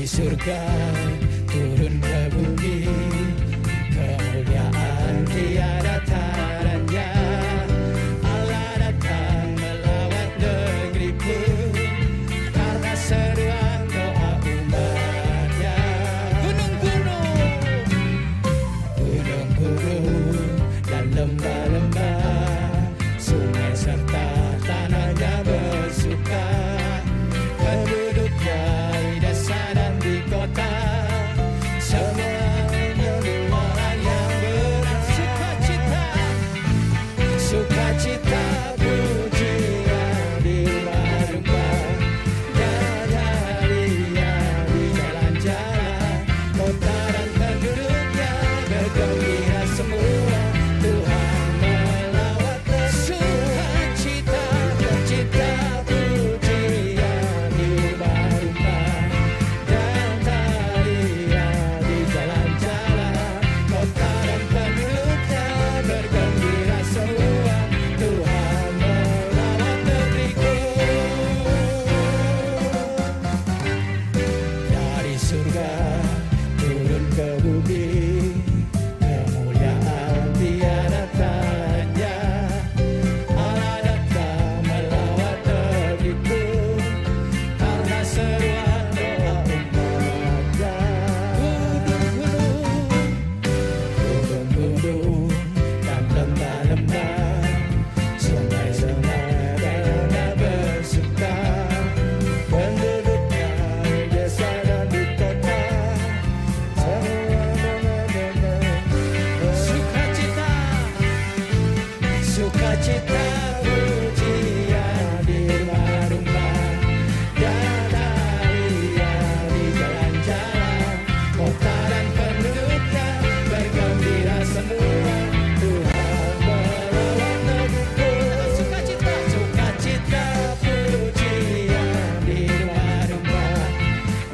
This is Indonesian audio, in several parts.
surga turun ke bumi, kemuliaan tiada taranya. Allah datang melawat negeriku, karena seruan doa umatnya. Gunung-gunung dan lembah-lembah, sungai serta tanahnya bersuka, penduduknya di desa dan di kota, semuanya orang yang bersukacita. Sukacita pujian di rumah-rumah, dan hadiah di jalan-jalan, kota dan penduduknya bergembira semua. Tuhan melawat sukacita, cita pujian di rumah-rumah, dan hadiah di jalan-jalan, kota dan penduduknya bergembira semua. Tuhan melawat negeriku. Dari surga turun ke bumi, kemuliaan tiada tanya. Allah datang melawat negeriku, karena seruan doa umatnya. Gunung-gunung dan lembah-lembah, sungai-sungai daerah bersuka, penduduknya di desa dan di kota, sukacita, sukacita pujian di rumah-rumah, dan hadiah di jalan-jalan, kota dan penduduknya bergembira semua. Tuhan melawat negeriku. Sukacita, sukacita pujian di rumah-rumah,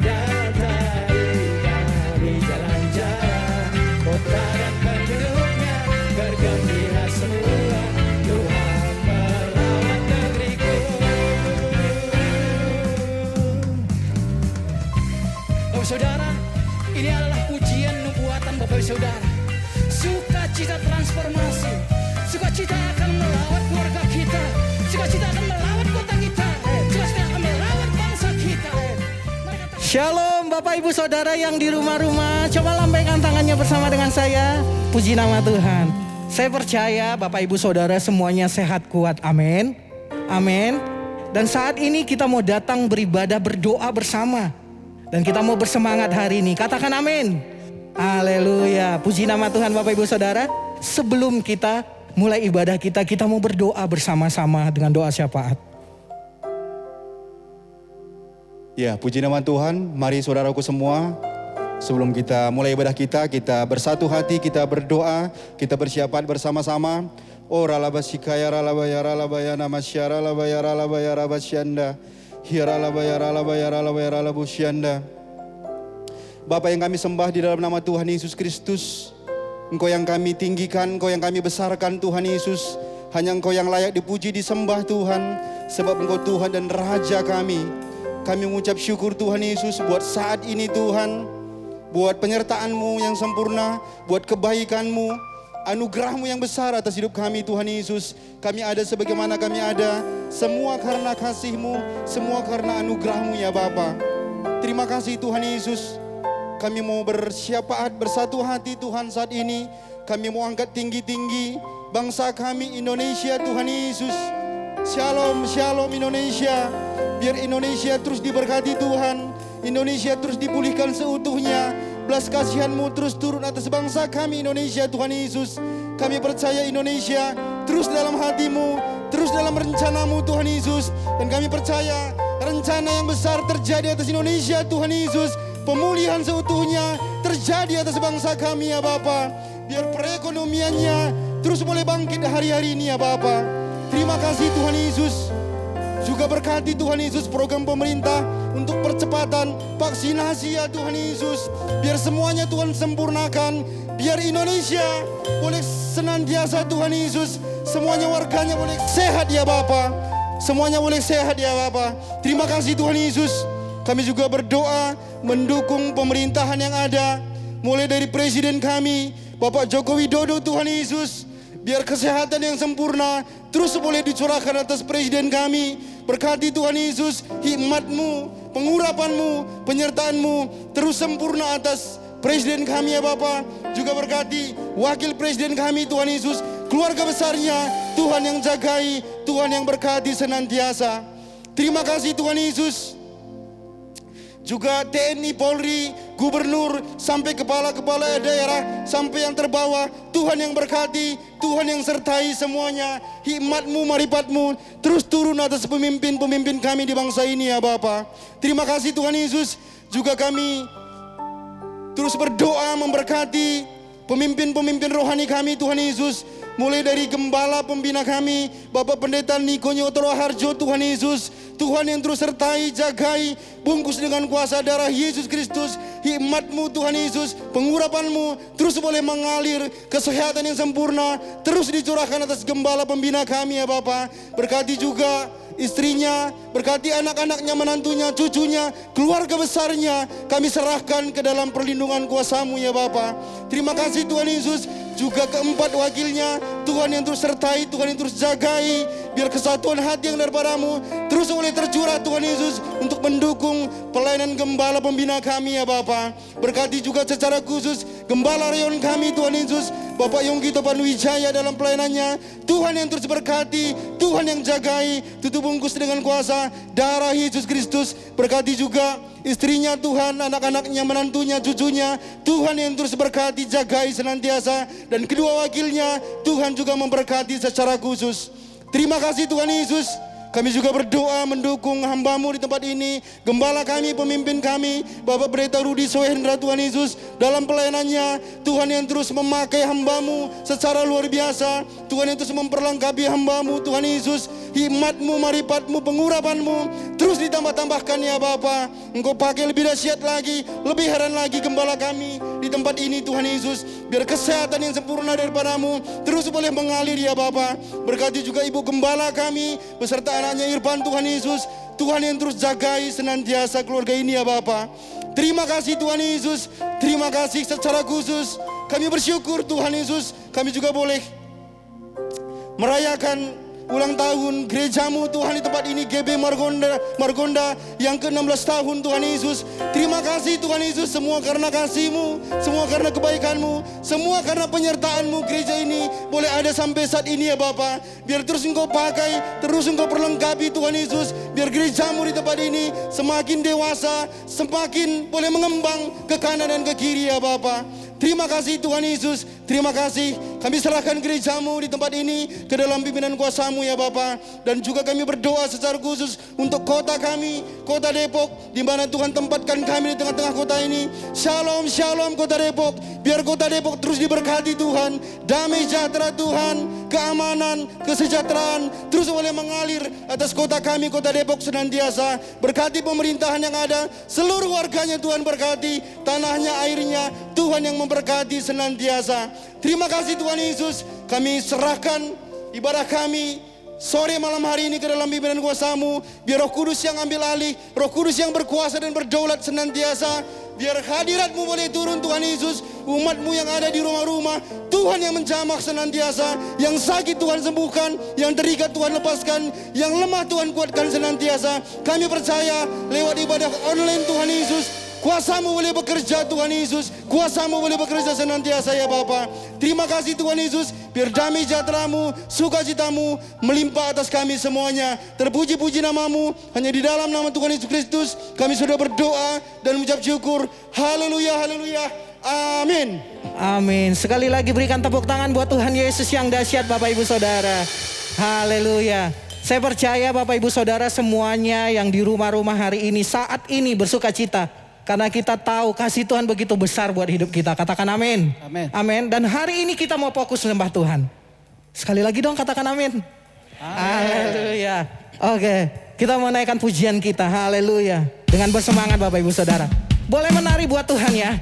dan hadiah di jalan-jalan, kota dan penduduknya bergembira semua. Tuhan melawat negeriku. Bapak Saudara, ini adalah pujian nubuatan Bapak Saudara. Sukacita transformasi, sukacita akan melawat keluarga kita, sukacita akan melawat kota kita, sukacita akan melawat bangsa kita. Shalom Bapak Ibu Saudara yang di rumah-rumah, coba lambaikan tangannya bersama dengan saya. Puji nama Tuhan. Saya percaya Bapak Ibu Saudara semuanya sehat kuat, amin. Amin. Dan saat ini kita mau datang beribadah berdoa bersama, dan kita mau bersemangat hari ini, katakan amin. Haleluya, puji nama Tuhan Bapak Ibu Saudara. Sebelum kita mulai ibadah kita mau berdoa bersama-sama dengan doa syafaat. Ya, puji nama Tuhan. Mari saudaraku semua, sebelum kita mulai ibadah kita bersatu hati, kita berdoa, kita bersyafaat bersama-sama. Oh ralabasikaya ralabayara labayana masyara labayara labayara basyanda. Hira labayara labayara labayara labusyanda. Bapa yang kami sembah di dalam nama Tuhan Yesus Kristus, Engkau yang kami tinggikan, Engkau yang kami besarkan Tuhan Yesus. Hanya Engkau yang layak dipuji, disembah Tuhan, sebab Engkau Tuhan dan Raja kami. Kami mengucap syukur Tuhan Yesus buat saat ini Tuhan, buat penyertaan-Mu yang sempurna, buat kebaikan-Mu, anugerah-Mu yang besar atas hidup kami Tuhan Yesus. Kami ada sebagaimana kami ada, semua karena kasih-Mu, semua karena anugerah-Mu ya Bapa. Terima kasih Tuhan Yesus. Kami mau bersyafaat bersatu hati Tuhan saat ini. Kami mau angkat tinggi-tinggi bangsa kami Indonesia Tuhan Yesus. Shalom, shalom Indonesia. Biar Indonesia terus diberkati Tuhan. Indonesia terus dipulihkan seutuhnya. Belas kasihan-Mu terus turun atas bangsa kami Indonesia Tuhan Yesus. Kami percaya Indonesia terus dalam hati-Mu, terus dalam rencana-Mu Tuhan Yesus. Dan kami percaya rencana yang besar terjadi atas Indonesia Tuhan Yesus. Pemulihan seutuhnya terjadi atas bangsa kami ya Bapa. Biar perekonomiannya terus mulai bangkit hari-hari ini ya Bapa. Terima kasih Tuhan Yesus. Juga berkati Tuhan Yesus program pemerintah untuk percepatan vaksinasi ya Tuhan Yesus. Biar semuanya Tuhan sempurnakan. Biar Indonesia boleh senantiasa Tuhan Yesus, semuanya warganya boleh sehat ya Bapa. Semuanya boleh sehat ya Bapa. Terima kasih Tuhan Yesus. Kami juga berdoa mendukung pemerintahan yang ada. Mulai dari Presiden kami, Bapak Joko Widodo Tuhan Yesus. Biar kesehatan yang sempurna terus boleh dicurahkan atas Presiden kami. Berkati Tuhan Yesus, hikmat-Mu, pengurapan-Mu, penyertaan-Mu terus sempurna atas Presiden kami ya Bapa. Juga berkati Wakil Presiden kami Tuhan Yesus, keluarga besarnya Tuhan yang jagai, Tuhan yang berkati senantiasa. Terima kasih Tuhan Yesus. Juga TNI, Polri, Gubernur, sampai kepala-kepala daerah, sampai yang terbawah, Tuhan yang berkati, Tuhan yang sertai semuanya. Hikmat-Mu, marifat-Mu terus turun atas pemimpin-pemimpin kami di bangsa ini ya Bapa. Terima kasih Tuhan Yesus. Juga kami terus berdoa memberkati pemimpin-pemimpin rohani kami Tuhan Yesus. Mulai dari gembala pembina kami, Bapak Pendeta Niko Nyotoro Harjo Tuhan Yesus. Tuhan yang terus sertai, jagai, bungkus dengan kuasa darah Yesus Kristus. Hikmat-Mu Tuhan Yesus, pengurapan-Mu terus boleh mengalir, kesehatan yang sempurna terus dicurahkan atas gembala pembina kami ya Bapak. Berkati juga istrinya, berkati anak-anaknya, menantunya, cucunya, keluarga besarnya. Kami serahkan ke dalam perlindungan kuasa-Mu ya Bapa. Terima kasih Tuhan Yesus. Juga keempat wakilnya, Tuhan yang terus sertai, Tuhan yang terus jagai. Biar kesatuan hati yang daripada-Mu terus boleh tercurah Tuhan Yesus untuk mendukung pelayanan gembala pembina kami ya Bapa. Berkati juga secara khusus gembala reon kami Tuhan Yesus, Bapak Yonggi Topanuwijaya dalam pelayanannya. Tuhan yang terus berkati, Tuhan yang jagai, tutup bungkus dengan kuasa darah Yesus Kristus. Berkati juga istrinya Tuhan, anak-anaknya, menantunya, cucunya. Tuhan yang terus berkati, jagai senantiasa. Dan kedua wakilnya Tuhan juga memberkati secara khusus. Terima kasih Tuhan Yesus. Kami juga berdoa mendukung hamba-Mu di tempat ini. Gembala kami, pemimpin kami, Bapak Pendeta Rudi Soehendra Tuhan Yesus. Dalam pelayanannya, Tuhan yang terus memakai hamba-Mu secara luar biasa. Tuhan yang terus memperlengkapi hamba-Mu Tuhan Yesus. Hikmat-Mu, marifat-Mu, pengurapan-Mu terus ditambah-tambahkan ya Bapa. Engkau pakai lebih dahsyat lagi, lebih heran lagi gembala kami di tempat ini Tuhan Yesus. Biar kesehatan yang sempurna daripada-Mu terus boleh mengalir ya Bapa. Berkati juga Ibu Gembala kami beserta anaknya Irfan Tuhan Yesus. Tuhan yang terus jagai senantiasa keluarga ini ya Bapa. Terima kasih Tuhan Yesus. Terima kasih secara khusus. Kami bersyukur Tuhan Yesus. Kami juga boleh merayakan ulang tahun gereja-Mu Tuhan di tempat ini, GB Margonda yang ke-16 tahun Tuhan Yesus. Terima kasih Tuhan Yesus, semua karena kasih-Mu, semua karena kebaikan-Mu, semua karena penyertaan-Mu gereja ini boleh ada sampai saat ini ya Bapa. Biar terus Engkau pakai, terus Engkau perlengkapi Tuhan Yesus. Biar gereja-Mu di tempat ini semakin dewasa, semakin boleh mengembang ke kanan dan ke kiri ya Bapa. Terima kasih Tuhan Yesus. Terima kasih. Kami serahkan gereja-Mu di tempat ini ke dalam pimpinan kuasa-Mu ya Bapa. Dan juga kami berdoa secara khusus untuk kota kami, kota Depok, di mana Tuhan tempatkan kami di tengah-tengah kota ini. Shalom, shalom kota Depok. Biar kota Depok terus diberkati Tuhan. Damai sejahtera Tuhan, keamanan, kesejahteraan terus boleh mengalir atas kota kami, kota Depok senantiasa. Berkati pemerintahan yang ada, seluruh warganya Tuhan berkati, tanahnya, airnya, Tuhan yang memberkati senantiasa. Terima kasih Tuhan Yesus. Kami serahkan ibadah kami sore malam hari ini ke dalam pimpinan kuasa-Mu. Biar Roh Kudus yang ambil alih, Roh Kudus yang berkuasa dan berdaulat senantiasa. Biar hadirat-Mu boleh turun Tuhan Yesus. Umat-Mu yang ada di rumah-rumah, Tuhan yang menjamak senantiasa. Yang sakit Tuhan sembuhkan, yang terikat Tuhan lepaskan, yang lemah Tuhan kuatkan senantiasa. Kami percaya lewat ibadah online Tuhan Yesus, kuasa-Mu boleh bekerja Tuhan Yesus. Kuasa-Mu boleh bekerja senantiasa ya Bapa. Terima kasih Tuhan Yesus. Biar damai sejahtera-Mu, sukacita-Mu melimpah atas kami semuanya. Terpuji-puji nama-Mu. Hanya di dalam nama Tuhan Yesus Kristus kami sudah berdoa dan mengucap syukur. Haleluya, haleluya. Amin. Amin. Sekali lagi berikan tepuk tangan buat Tuhan Yesus yang dahsyat Bapak Ibu Saudara. Haleluya. Saya percaya Bapak Ibu Saudara semuanya yang di rumah-rumah hari ini, saat ini bersuka cita. Karena kita tahu kasih Tuhan begitu besar buat hidup kita. Katakan amin. Amin. Amin. Dan hari ini kita mau fokus menyembah Tuhan. Sekali lagi dong katakan amin. Haleluya. Oke, kita mau naikkan pujian kita. Haleluya. Dengan bersemangat Bapak Ibu Saudara. Boleh menari buat Tuhan ya.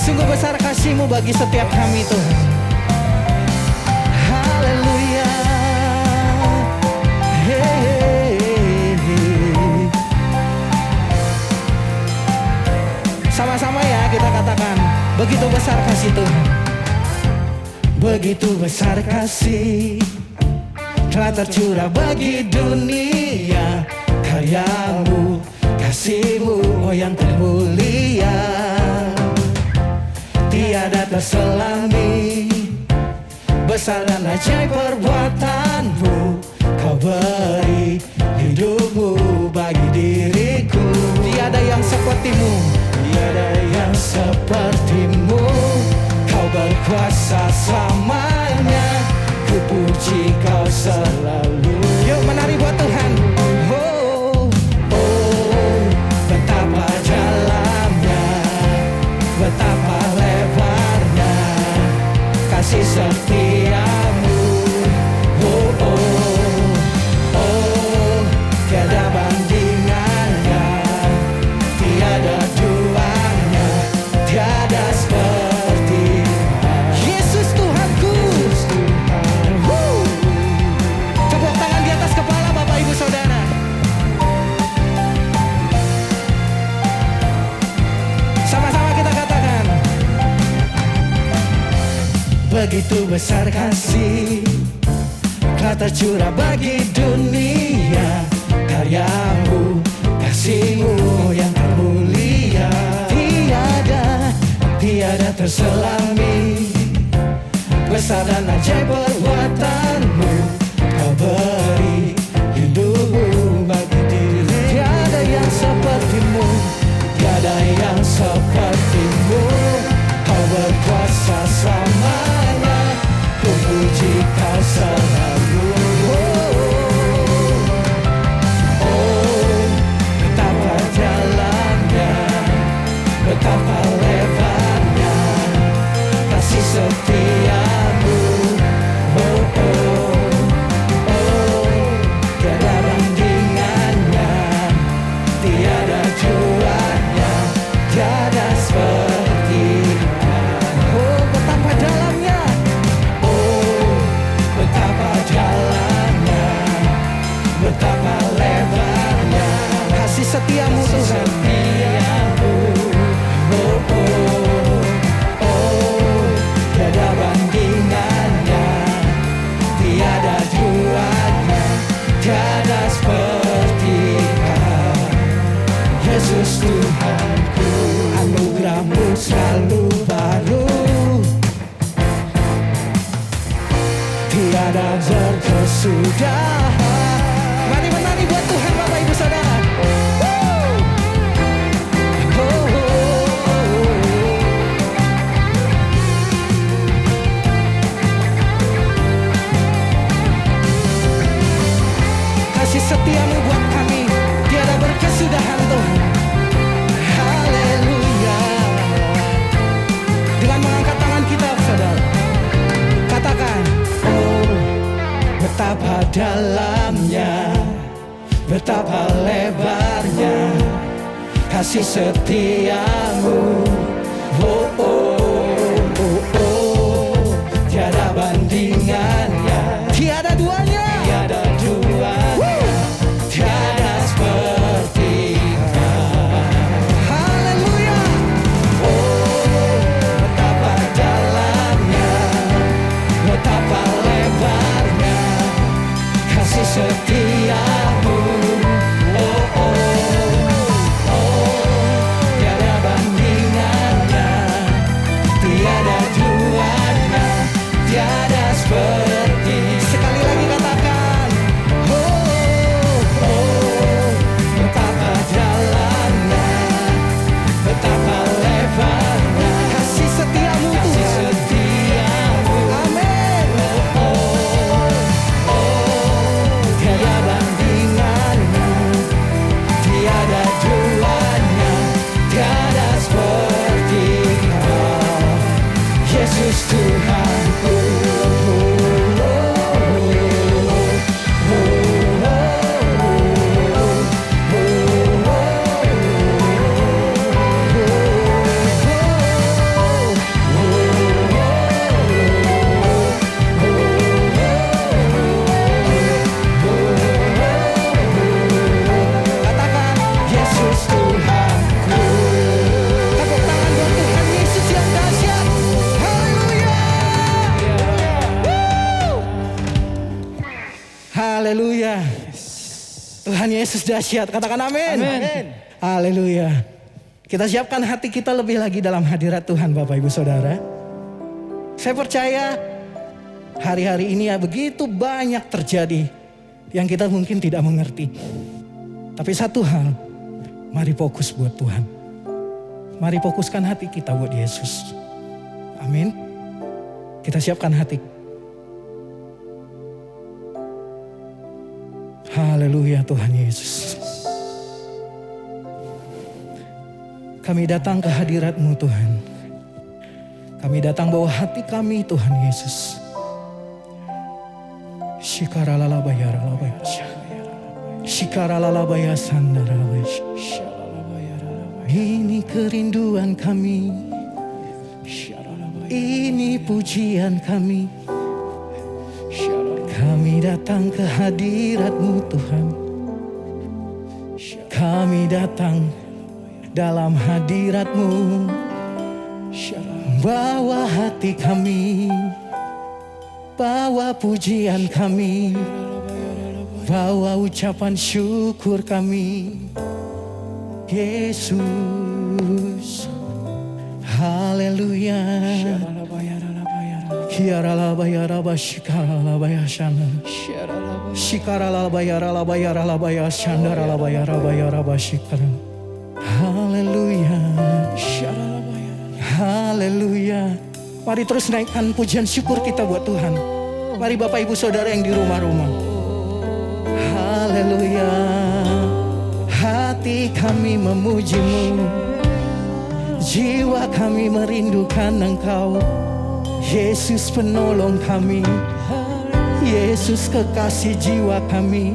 Sungguh besar kasih-Mu bagi setiap kami Tuhan. Begitu besar kasih Tuhan, begitu besar kasih telah tercurah bagi dunia. Karyamu, kasihmu, oh yang termulia, tiada terselami. Besar dan ajaib perbuatanmu, kau beri hidupmu bagi diriku. Tiada yang sepertimu, tiada yang sepertimu. Kau berkuasa selamanya, ku puji kau selalu. Yuk menari buat Tuhan. Oh, oh, betapa dalamnya, betapa lebarnya kasih setiamu. Oh, oh, oh, tiada bandingannya, tiada duanya, tiada seperti Yesus Tuhanku. Tepuk tangan di atas kepala Bapak Ibu Saudara. Sama-sama kita katakan, begitu besar kasih telah tercurah bagi dunia. Karyamu, kasihmu yang termulia, tiada terselami. Besar dan ajaib perbuatanmu, kau beri hidupmu bagi diri. Tiada yang sepertimu, tiada yang sepertimu. Kau berkuasa selamanya, ku puji kau selalu. Oh, oh, betapa dalamnya, betapa lebarnya kasih setiamu. Oh, oh, oh, tiada bandingannya, tiada duanya, tiada sepertinya. Oh, betapa dalamnya, oh, betapa dalamnya, betapa lebarnya kasih setiamu Tuhan. Oh, oh, oh, tiada bandingannya, tiada duanya, tiada sepertinya. Yesus Tuhanku, anugerahmu selalu baru, tiada berkesudahan. Mari menari buat Tuhan Bapak Ibu Saudara. Kasih setiamu buat kami tiada berkesudahan Tuhan. Haleluya. Dengan mengangkat tangan kita saudara, katakan, oh betapa dalamnya, betapa lebarnya kasih setiamu. Oh, oh, oh, oh, tiada bandingannya, tiada duanya, tiada duanya, tiada sepertinya. Haleluya. Oh, betapa dalamnya, betapa lebarnya kasih setiamu. Oh, oh, oh, tiada bandingannya, tiada duanya, tiada seperti. Sekali lagi katakan, oh, oh, betapa dalamnya, betapa lebarnya kasih setiamu Tuhan. Kasih setiamu. Amin. Oh, oh, tiada bandingannya, tiada duanya, tiada seperti Kau, Yesus Tuhanku. Katakan, Yesus Tuhanku. Tepuk tangan buat Tuhan Yesus yang dahsyat. Haleluya. Tuhan Yesus dahsyat. Katakan amin. Amin. Haleluya. Kita siapkan hati kita lebih lagi dalam hadirat Tuhan Bapak Ibu Saudara. Saya percaya hari-hari ini ya begitu banyak terjadi yang kita mungkin tidak mengerti. Tapi satu hal, mari fokus buat Tuhan. Mari fokuskan hati kita buat Yesus. Amin. Kita siapkan hati. Haleluya Tuhan Yesus. Kami datang ke hadirat-Mu Tuhan. Kami datang bawa hati kami Tuhan Yesus. Shikaralabaya sandarabaya. Ini kerinduan kami. Ini pujian kami. Kami datang ke hadirat-Mu Tuhan. Kami datang dalam hadirat-Mu. Bawa hati kami, bawa pujian kami, bawa ucapan syukur kami. Yesus, haleluya. Kiaralabayaraba shikaralabaya shana. Shikaralabayaralabayaralabaya shandaralabayarabayaraba shikara. Haleluya. Haleluya. Mari terus naikkan pujian syukur kita buat Tuhan. Mari Bapak Ibu Saudara yang di rumah-rumah. Haleluya. Hati kami memuji-Mu. Jiwa kami merindukan Engkau. Yesus penolong kami. Yesus kekasih jiwa kami.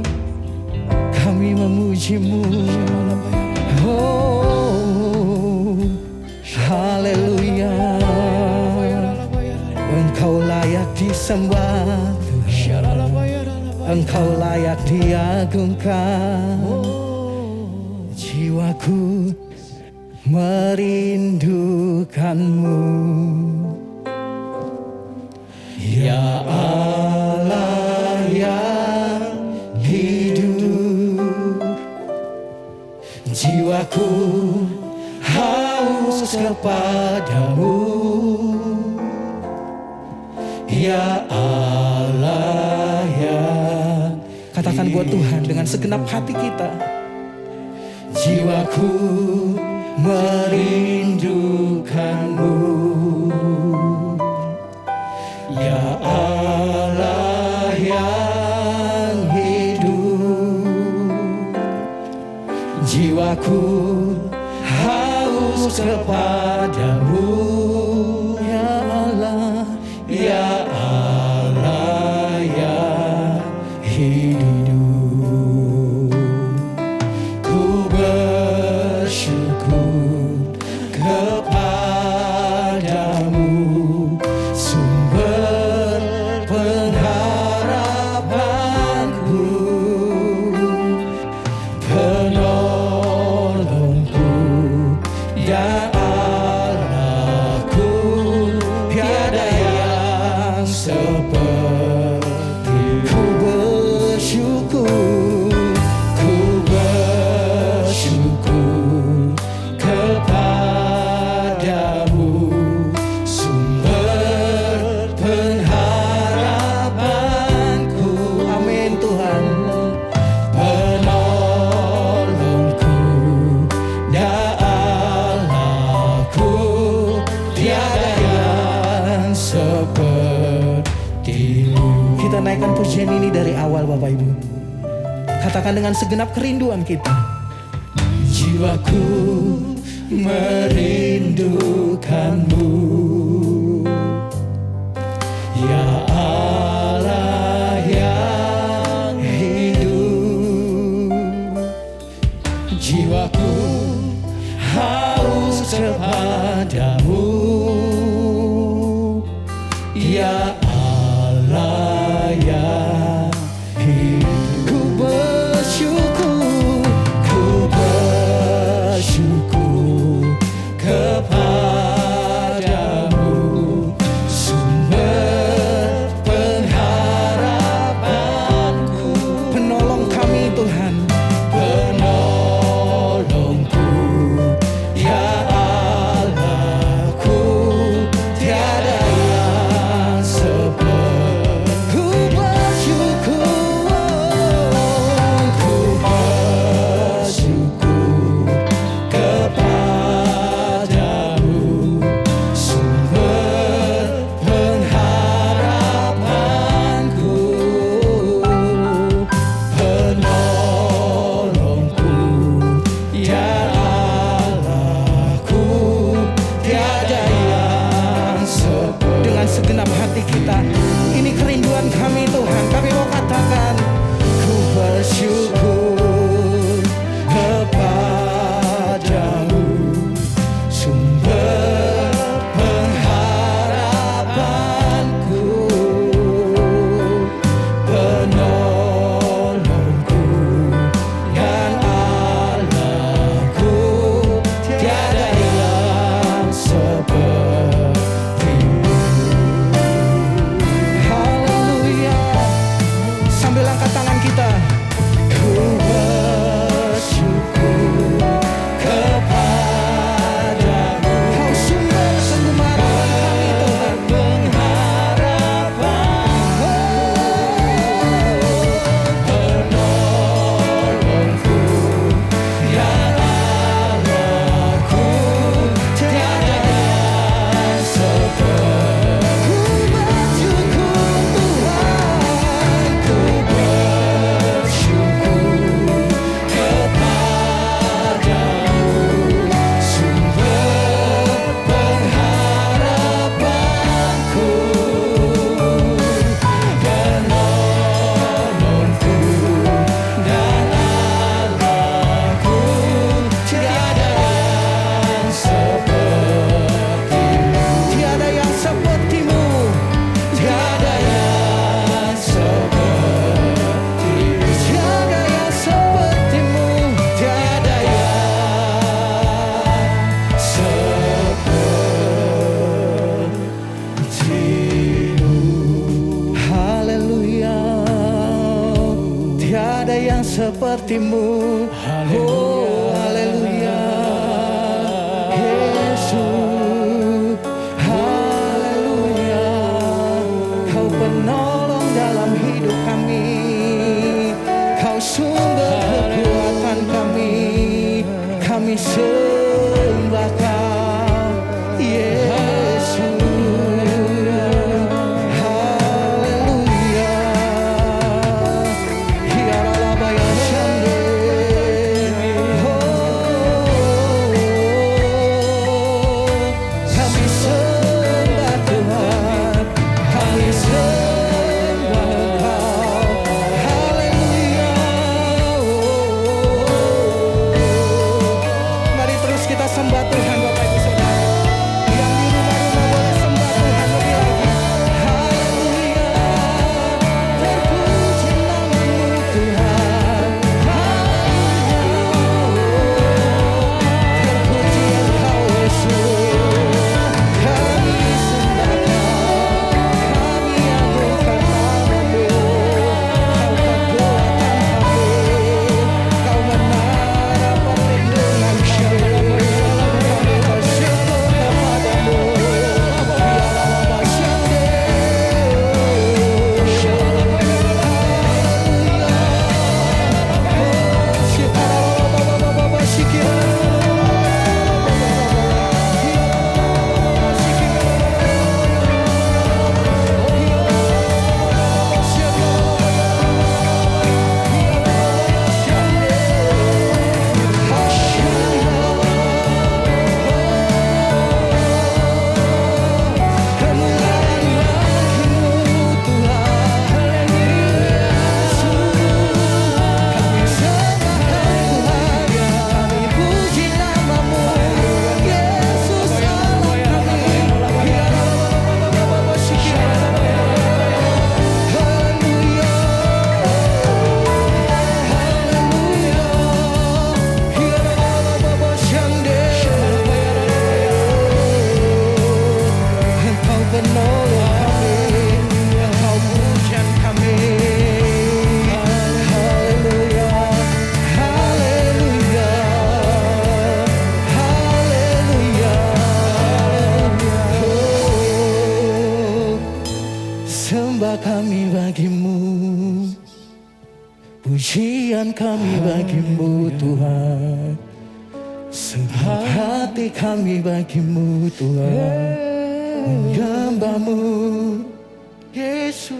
Kami memuji-Mu. Oh, haleluya. Engkau layak disembah, Engkau layak diagungkan. Jiwaku merindukan-Mu, ya Allah yang hidup. Jiwaku haus kepadamu, ya Allah yang katakan buat Tuhan dengan segenap hati kita. Jiwaku merindukan-Mu, ya Allah yang hidup. Jiwaku haus kepadamu, ya Allah, ya Allah yang hidup. Ku bersyukur kepadamu, sumber pengharapanku, penolongku, ya Allahku, tiada yang seperti. Ku bersyukur kepadamu, sumber pengharapanku. Amin Tuhan. Penolongku, ya Allahku, tiada yang seperti-Mu. Kita naikkan pujian ini dari awal Bapak Ibu. Katakan dengan segenap kerinduan kita. Jiwaku merindukan-Mu, ya Allah yang hidup. Jiwaku haus kepadamu, ya Allah yang hidup. Ku bersyukur kepadamu, dengan segenap hati kita. Ini kerinduan kami Tuhan. Kami mau katakan, ku bersyukur kepadamu, sumber pengharapanku, penolongku dan Allahku. Tiada yang sepertimu. Haleluya. Sambil angkat tangan kita. Ku bersyukur kepadamu, Kau sumber pengharapan kami Tuhan. Penolongku ya Allahku, tiada yang seperti. Ku bersyukur Tuhan, ku bersyukur kepadamu, sumber pengharapanku, penolongku dan Allahku. Tiada yang sepertimu, tiada yang sepertimu, tiada yang sepertimu, tiada yang sepertimu, tiada yang sepertimu. Haleluya. Tiada yang sepertimu. Oh, haleluya. Yesus, haleluya. Kau penolong dalam hidup kami, Kau sumber kekuatan kami. Kami sembah Kau, Yesus. Haleluya. Hiaralabaya shande. Kami sembah Tuhan, kami sembah Engkau. Haleluya. Mari terus kita sembah Tuhan, Bapak Ibu Saudara. Yang di rumah-rumah boleh sembah Tuhan lebih lagi. Haleluya. Terpuji nama-Mu Tuhan. Terpuji Engkau Yesus. Kami sembah Kau, kami agungkan nama-Mu. Kau kekuatan kami, Kau menara perlindungan kami. Kami bersyukur kepadamu. Biarlah syande. Engkau penolong kami, Engkau pujian kami. Haleluya, haleluya, haleluya. Oh, sembah kami bagi-Mu, pujian kami bagi-Mu Tuhan. Segenap hati kami bagi-Mu Tuhan. Menyembah-Mu Yesus.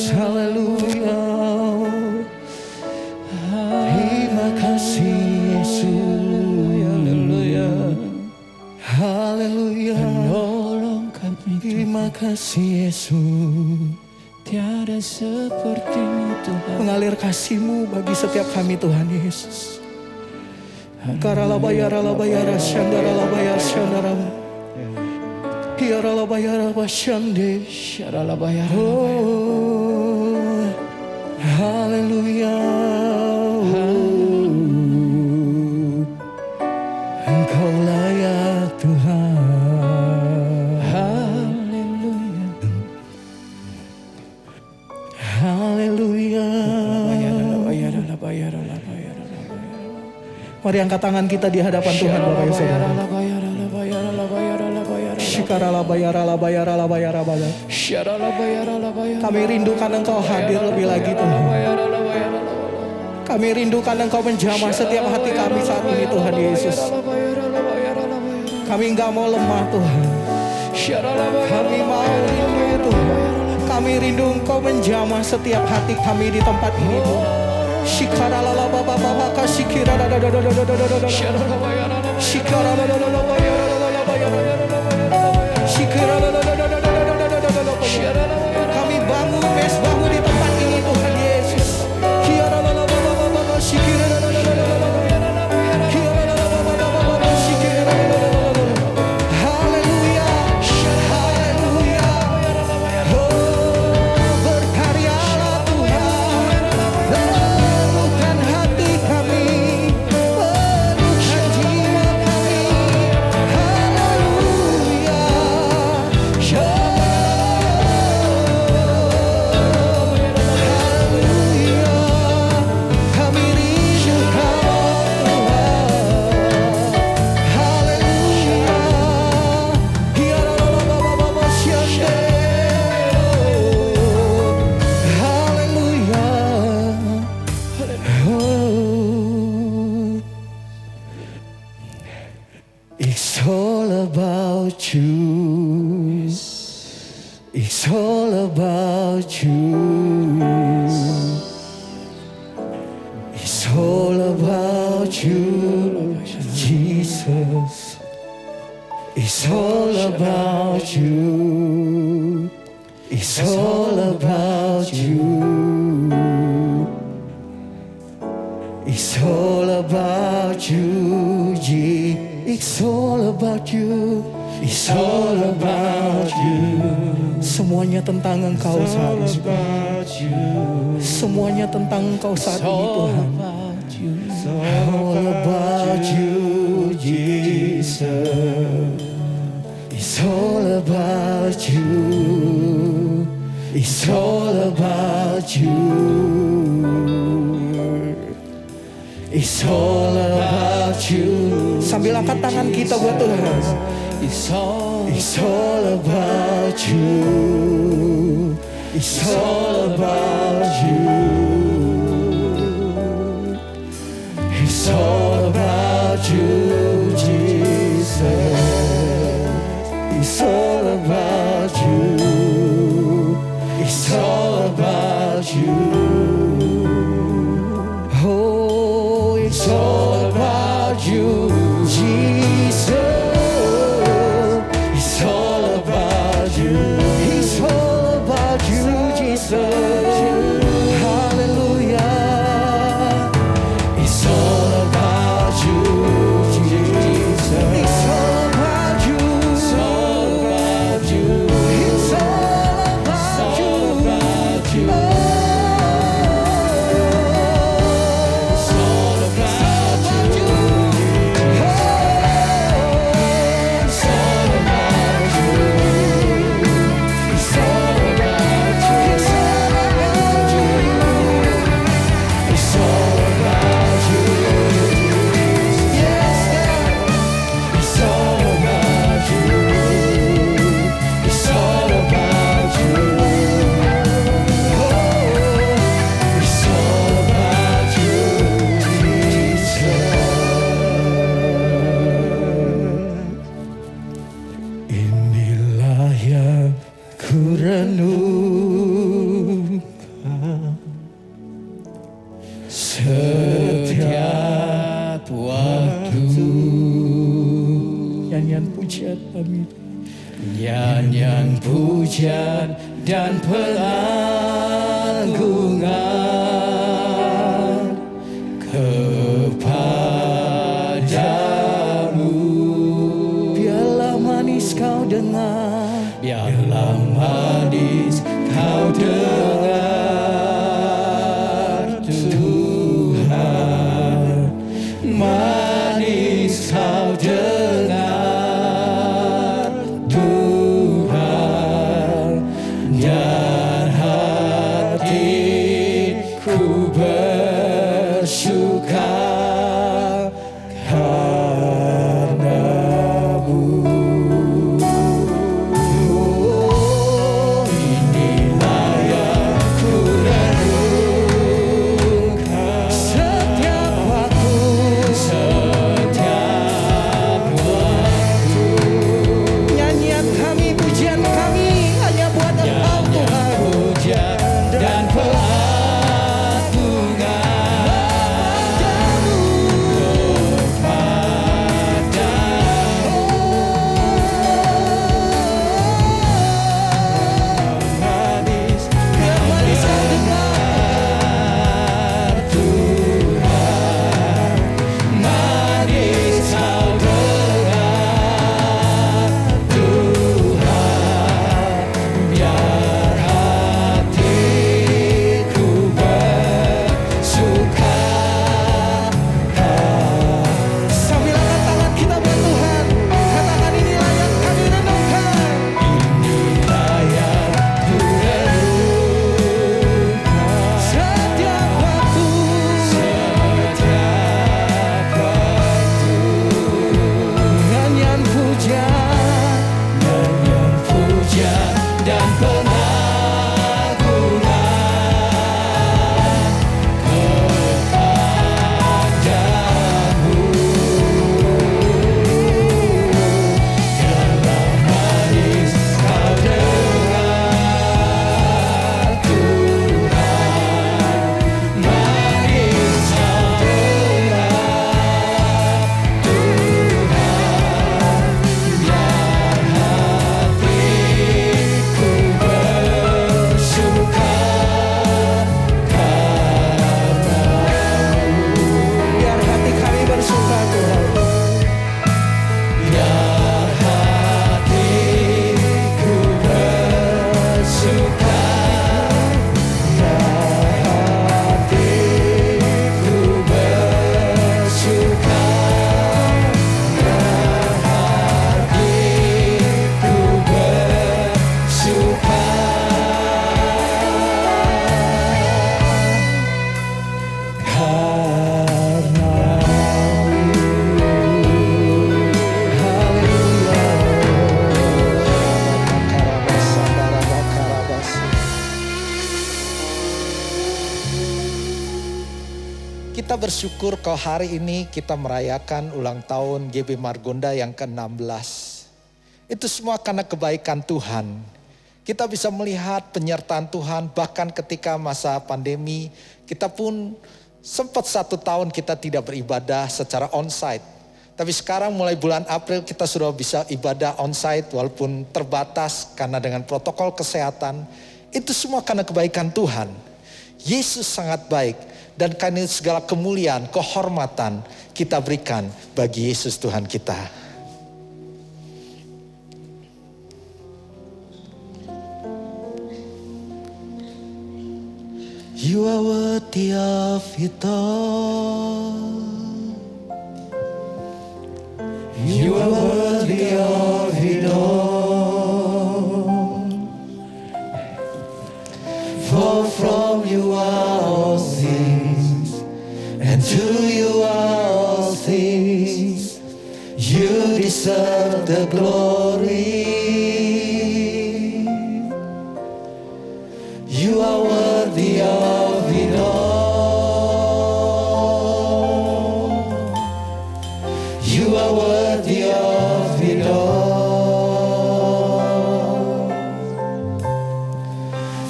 Haleluya. Terima kasih Yesus. Haleluya. Haleluya. Penolong Terima kasih Yesus. Tiada sepertimu Tuhan. Mengalir kasih-Mu bagi setiap kami Tuhan Yesus. Karalabayara labayara syandara labayara syandara. Hiara labayara basyande. Syara labayara. Oh, haleluya. Engkau layak Tuhan. Haleluya. Haleluya. Labayara. Mari angkat tangan kita di hadapan Tuhan Bapak Ibu Saudara. Shikara labayara labayara labayara labayara. Kami rindukan Engkau hadir lebih lagi Tuhan. Kami rindukan Engkau menjamah setiap hati kami saat ini Tuhan Yesus. Kami enggak mau lemah Tuhan. Kami mau rindu Tuhan. Kami rindu Engkau menjamah setiap hati kami di tempat ini Tuhan. Shikara la ba ba ba ba ka shikira da da da da da da da da. Shikara la la la la ba ya la la la ba ya. Shikara la la la la la la la la. Kami bangun mesbahmu di tempat ini Tuhan Yesus. Shikara la la ba ba ba ba shikira la la la la la. Shikara la la ba ba ba ba shikira la la la la. Haleluya. Haleluya. Oh, berkaryalah Tuhan. Penuhkan hati kami, penuhkan jiwa kami. Haleluya. Haleluya. Kami rindu Kau Tuhan. Haleluya. Ya la la la la la syande. Haleluya. Oh, it's all about you. It's all about you. It's all about you, Jesus. It's all about you. It's all about you. It's all about you, it's all about you, it's all about you. Semuanya tentang Engkau saat ini. Semuanya tentang Engkau saat ini Tuhan. All about you, Jesus. It's all about you. It's all about you. It's all about you. Sambil angkat tangan kita buat Tuhan. It's all about you. It's all about you. It's all about you, Jesus. It's all about you. It's all about you. Oh, it's all about you, Jesus. It's all about you. It's all about you, Jesus. Hallelujah. It's all about you, Jesus. It's all about you. It's all about you. It's all about you. Inilah yang kurenungkan setiap waktu. Nyanyian pujian kami. nyanyian pujian dan pengagungan kepadamu. Biarlah manis kau dengar, biarlah manis kau dengar Tuhan, manis kau dengar Tuhan, dan hatiku bersuka karena-Mu. Inilah yang ku renungkan setiap waktu, setiap waktu. nyanyian kami, pujian kami hanya buat Engkau Tuhan. Pujian dan manis Biar manis kau dengar, Tuhan, manis kau dengar Tuhan, biar hatiku bersuka. sambil angkat tangan kita buat Tuhan, katakan inilah yang kami renungkan. Inilah yang ku renungkan Setiap waktu, setiap waktu. nyanyian pujian, Nyanyian pujian dan pengagungan kepadamu. Biarlah manis kau dengar Tuhan, manis kau dengar Tuhan, biar hatiku bersuka karena-Mu. biar hati kami bersuka Tuhan. Biar hatiku bersuka, biar hatiku bersuka, biar hatiku bersuka. Kita bersyukur kalau hari ini kita merayakan ulang tahun GB Margonda yang ke-16. Itu semua karena kebaikan Tuhan. Kita bisa melihat penyertaan Tuhan bahkan ketika masa pandemi. Kita pun sempat 1 tahun kita tidak beribadah secara onsite. Tapi sekarang mulai bulan April kita sudah bisa ibadah onsite walaupun terbatas karena dengan protokol kesehatan. Itu semua karena kebaikan Tuhan. Yesus sangat baik. Dan karena itu segala kemuliaan, kehormatan kita berikan bagi Yesus Tuhan kita. You are worthy of it all. You are worthy of it all. For from you are all things, and to you are all things. You deserve the glory. You are worthy of it all. You are worthy of it all.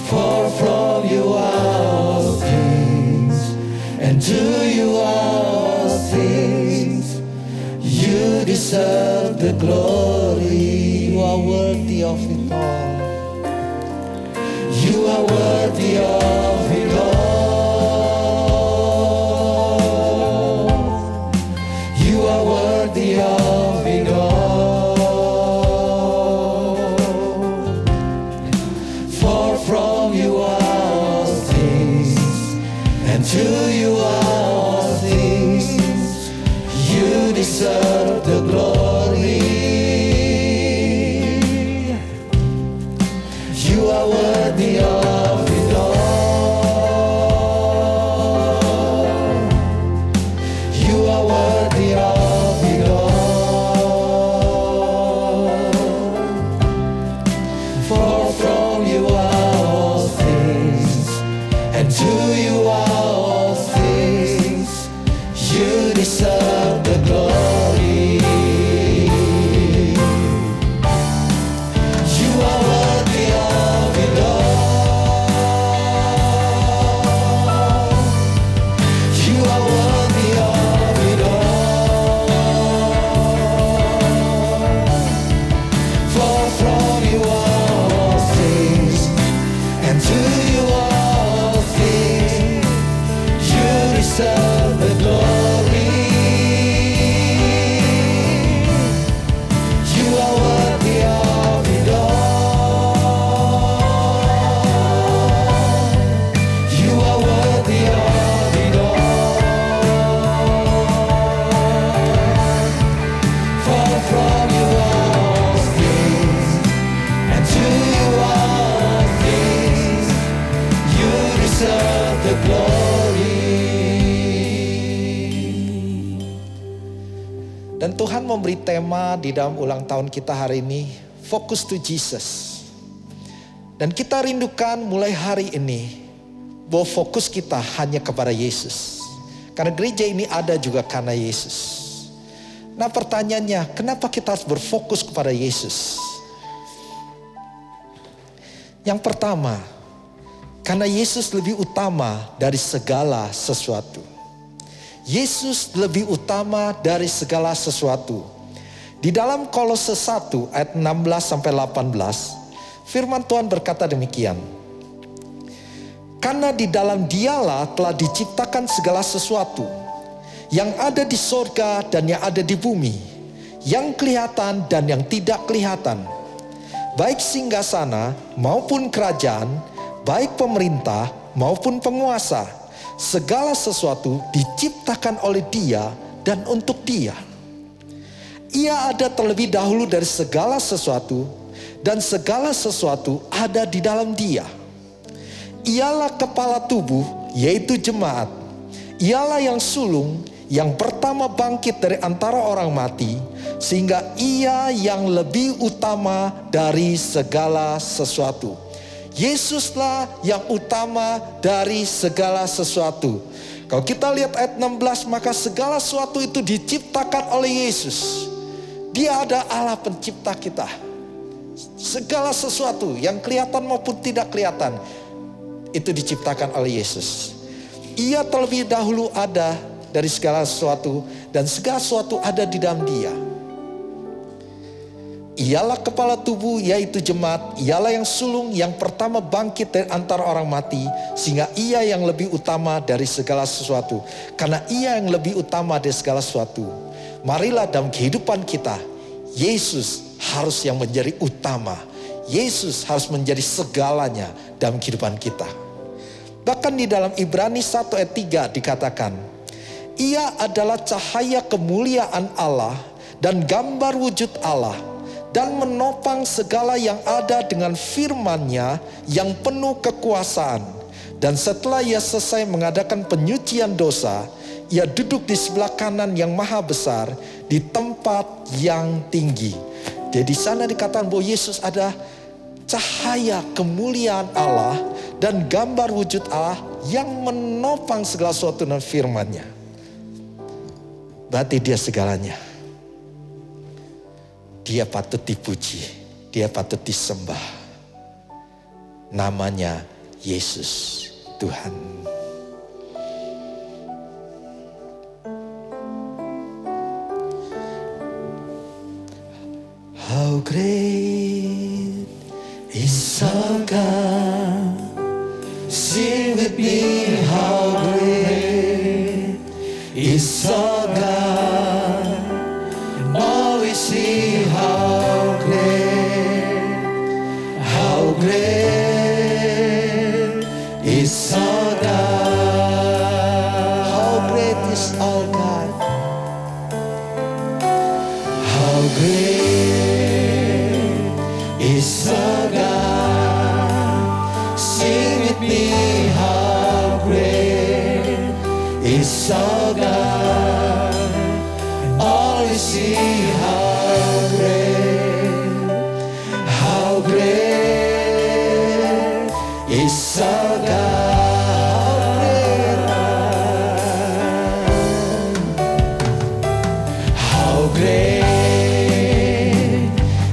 For from you are all things, and to you are all things. You deserve the glory. You are worthy worthy of it all. You are worthy of it all. You are worthy of it all. For from you are all things, and to you are all things. You deserve the glory. You are worthy of it all. You are worthy of it all. For from you are all things, and to you are all things. You deserve the glory. You are worthy of it all. You are worthy of it all. For from you are all things, and to you are all things. You deserve the glory. You are worthy of it all. You are worthy of it all. For from you are all things, and to you are all things. You deserve the glory. Dan Tuhan memberi tema di dalam ulang tahun kita hari ini, Focus to Jesus. Dan kita rindukan mulai hari ini bahwa fokus kita hanya kepada Yesus. Karena gereja ini ada juga karena Yesus. Nah pertanyaannya, kenapa kita harus berfokus kepada Yesus? Yang pertama, karena Yesus lebih utama dari segala sesuatu. Yesus lebih utama dari segala sesuatu. Di dalam Kolose 1 ayat 16 sampai 18, firman Tuhan berkata demikian. Karena di dalam Dialah telah diciptakan segala sesuatu, yang ada di sorga dan yang ada di bumi, yang kelihatan dan yang tidak kelihatan, baik singgasana maupun kerajaan, baik pemerintah maupun penguasa. Segala sesuatu diciptakan oleh Dia dan untuk Dia. Ia ada terlebih dahulu dari segala sesuatu, dan segala sesuatu ada di dalam Dia. Ialah kepala tubuh, yaitu jemaat. Ialah yang sulung, yang pertama bangkit dari antara orang mati, sehingga Ia yang lebih utama dari segala sesuatu. Yesuslah yang utama dari segala sesuatu. Kalau kita lihat ayat 16, maka segala sesuatu itu diciptakan oleh Yesus. Dia ada Allah pencipta kita. Segala sesuatu yang kelihatan maupun tidak kelihatan, itu diciptakan oleh Yesus. Ia terlebih dahulu ada dari segala sesuatu, dan segala sesuatu ada di dalam Dia. Ialah kepala tubuh, yaitu jemaat. Ialah yang sulung, yang pertama bangkit dari antara orang mati, sehingga Ia yang lebih utama dari segala sesuatu. Karena Ia yang lebih utama dari segala sesuatu, marilah dalam kehidupan kita, Yesus harus yang menjadi utama. Yesus harus menjadi segalanya dalam kehidupan kita. Bahkan di dalam Ibrani 1 ayat 3 dikatakan, Ia adalah cahaya kemuliaan Allah dan gambar wujud Allah, dan menopang segala yang ada dengan firman-Nya yang penuh kekuasaan. Dan setelah Ia selesai mengadakan penyucian dosa, Ia duduk di sebelah kanan yang maha besar, di tempat yang tinggi. Jadi di sana dikatakan bahwa Yesus ada cahaya kemuliaan Allah dan gambar wujud Allah yang menopang segala sesuatu dengan firman-Nya. Berarti Dia segalanya. Dia patut dipuji, Dia patut disembah. Namanya Yesus Tuhan. How great so God. Sing with me, how great is our God. Oh, we see how great is our God. How great is our God. How great is our God. Sing with me, how great is our God. All we see, how great is our God. How great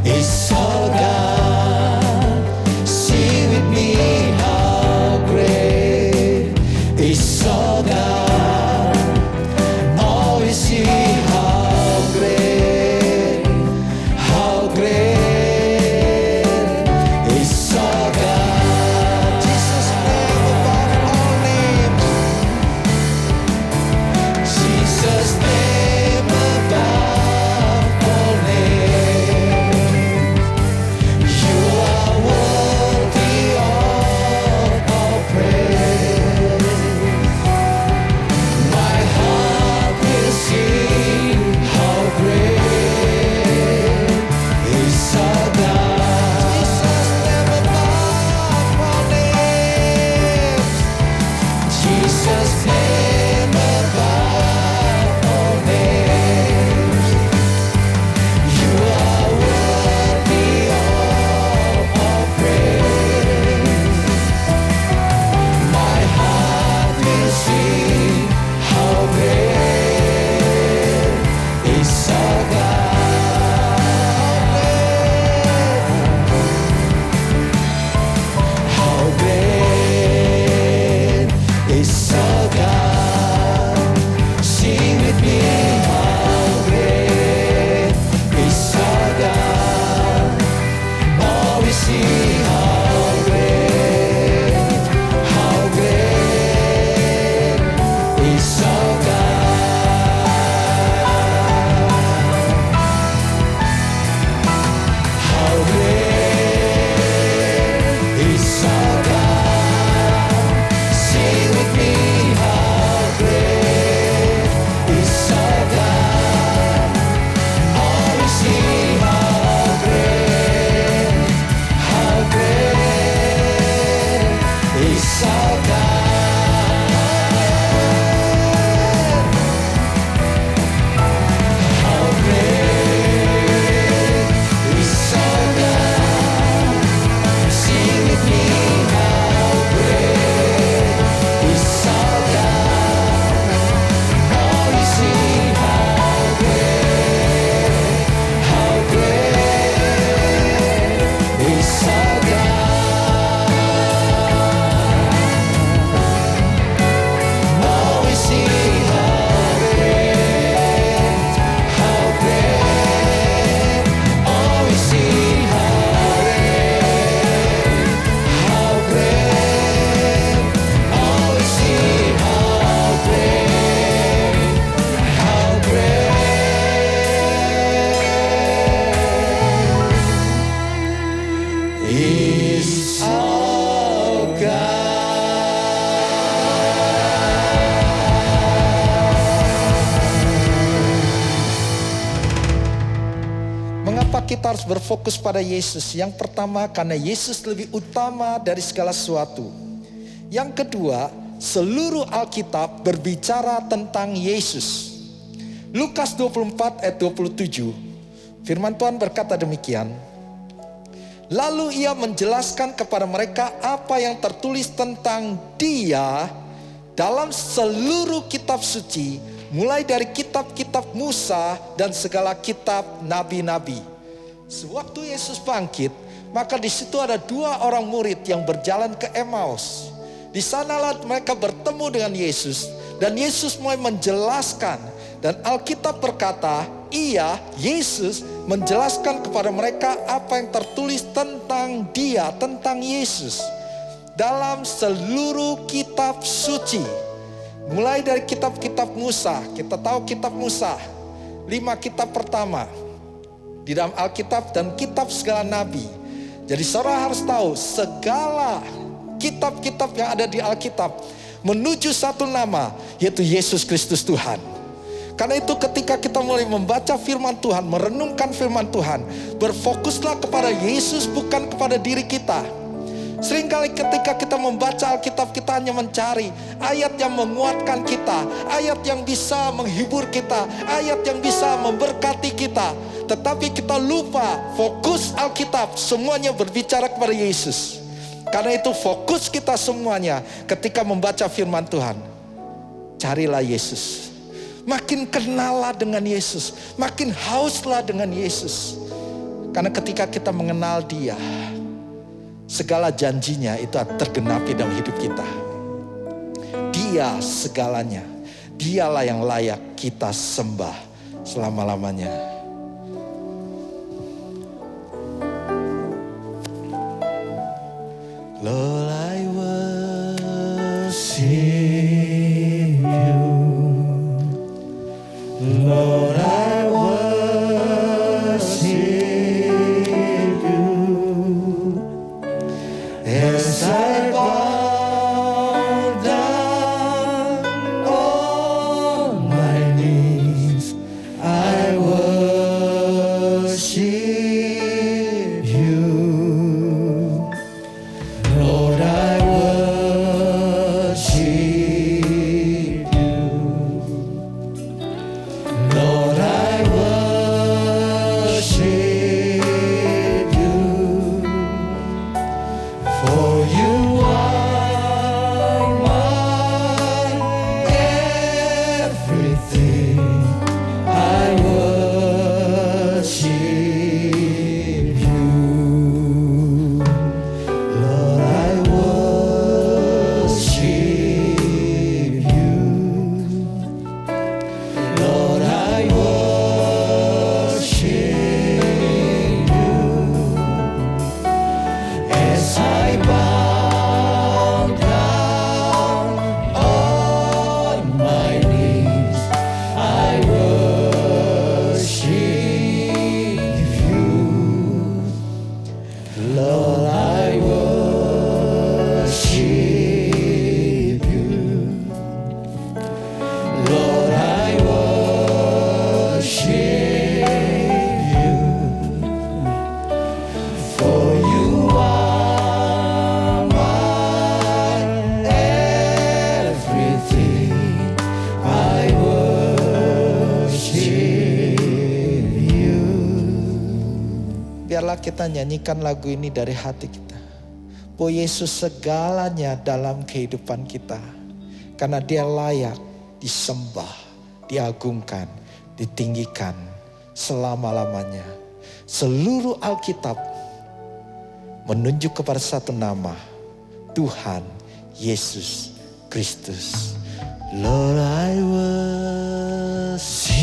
is our God. Sing with me, how great is our God. All we see, how great is our God. Jesus' name above all names. Jesus' name above all names. You are worthy of all praise. My heart will sing, how great is our God. Jesus' name above all names. Jesus' name above all names. You are worthy of all praise. My heart will sing, how great is our God. How great is our God. Sing with me, how great is our God. Oh, we see how great is our God. How great is our God. Sing with me, how great is our God. Oh, we see how great is our God. How great is our God. Sing with me, how great is our God. Oh, we see how great is our God. Oh, we see how great. Oh, we see how great. Oh, we see how great is our God. Mengapa kita harus berfokus pada Yesus? Yang pertama, karena Yesus lebih utama dari segala sesuatu. Yang kedua, seluruh Alkitab berbicara tentang Yesus. Lukas 24 ayat 27, firman Tuhan berkata demikian. Lalu ia menjelaskan kepada mereka apa yang tertulis tentang Dia dalam seluruh kitab suci, mulai dari kitab-kitab Musa dan segala kitab nabi-nabi. Sewaktu Yesus bangkit, maka di situ ada dua orang murid yang berjalan ke Emmaus. Di sanalah mereka bertemu dengan Yesus dan Yesus mulai menjelaskan, dan Alkitab berkata, ia, Yesus, menjelaskan kepada mereka apa yang tertulis tentang Dia, tentang Yesus dalam seluruh kitab suci. Mulai dari kitab-kitab Musa, kita tahu kitab Musa, 5 kitab pertama di dalam Alkitab dan kitab segala nabi. Jadi saudara harus tahu segala kitab-kitab yang ada di Alkitab menuju satu nama, yaitu Yesus Kristus Tuhan. Karena itu ketika kita mulai membaca firman Tuhan, merenungkan firman Tuhan, berfokuslah kepada Yesus, bukan kepada diri kita. Seringkali ketika kita membaca Alkitab, kita hanya mencari ayat yang menguatkan kita, ayat yang bisa menghibur kita, ayat yang bisa memberkati kita. Tetapi kita lupa fokus Alkitab semuanya berbicara kepada Yesus. Karena itu fokus kita semuanya ketika membaca firman Tuhan, carilah Yesus. Makin kenallah dengan Yesus, makin hauslah dengan Yesus. Karena ketika kita mengenal Dia, segala janjinya itu tergenapi dalam hidup kita. Dia segalanya, Dialah yang layak kita sembah selama-lamanya. Lord, I worship you. Lord, I worship you. As I bow down on my knees, I worship you. Lord, I worship you. Lord, I worship you. For you are my everything. I worship you. Lord, I worship you. Lord, I worship you. As I bow down on my knees, I worship you. Lord, I worship you. Lord, I worship you. For you are my everything. I worship you. Biarlah kita nyanyikan lagu ini dari hati kita, bahwa Yesus segalanya dalam kehidupan kita. Karena Dia layak disembah, diagungkan, ditinggikan selama-lamanya. Seluruh Alkitab menunjuk kepada satu nama, Tuhan Yesus Kristus. Lord, I worship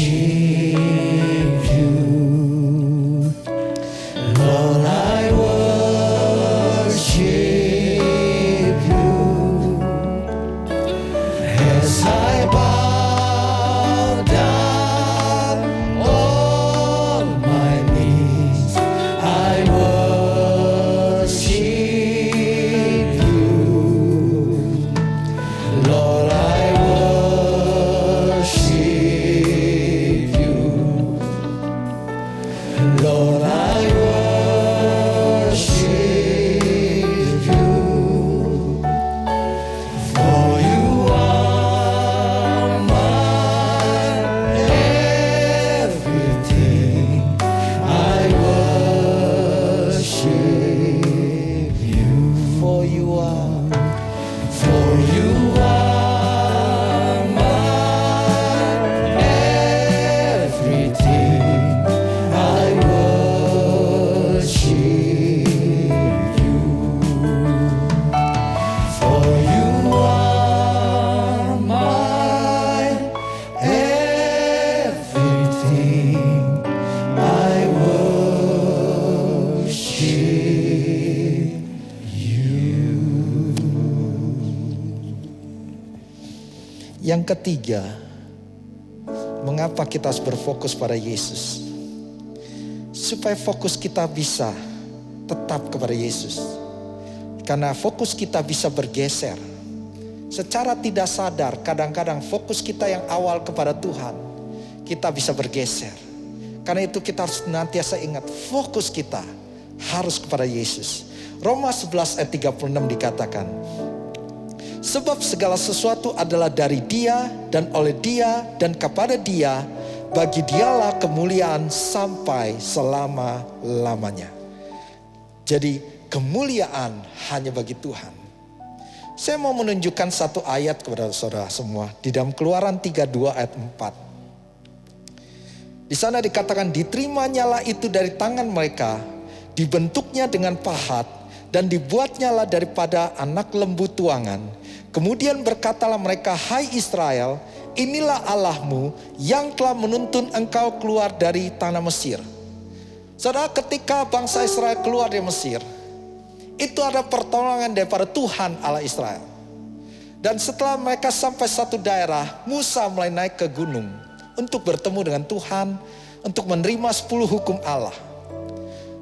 you. Lord, I worship you. As I bow down on my knees, I worship you. Lord, I worship you. Yang ketiga, mengapa kita harus berfokus pada Yesus? Supaya fokus kita bisa tetap kepada Yesus. Karena fokus kita bisa bergeser. Secara tidak sadar, kadang-kadang fokus kita yang awal kepada Tuhan, kita bisa bergeser. Karena itu kita harus senantiasa ingat, fokus kita harus kepada Yesus. Roma 11 ayat 36 dikatakan, sebab segala sesuatu adalah dari Dia dan oleh Dia dan kepada Dia, bagi Dialah kemuliaan sampai selama-lamanya. Jadi kemuliaan hanya bagi Tuhan. Saya mau menunjukkan satu ayat kepada saudara semua di dalam Keluaran 32 ayat 4. Di sana dikatakan, diterimanya itu dari tangan mereka, dibentuknya dengan pahat dan dibuatnyalah daripada anak lembu tuangan. Kemudian berkatalah mereka, hai Israel, inilah Allahmu yang telah menuntun engkau keluar dari tanah Mesir. Saudara, ketika bangsa Israel keluar dari Mesir, itu ada pertolongan daripada Tuhan Allah Israel. Dan setelah mereka sampai satu daerah, Musa mulai naik ke gunung untuk bertemu dengan Tuhan, untuk menerima 10 hukum Allah.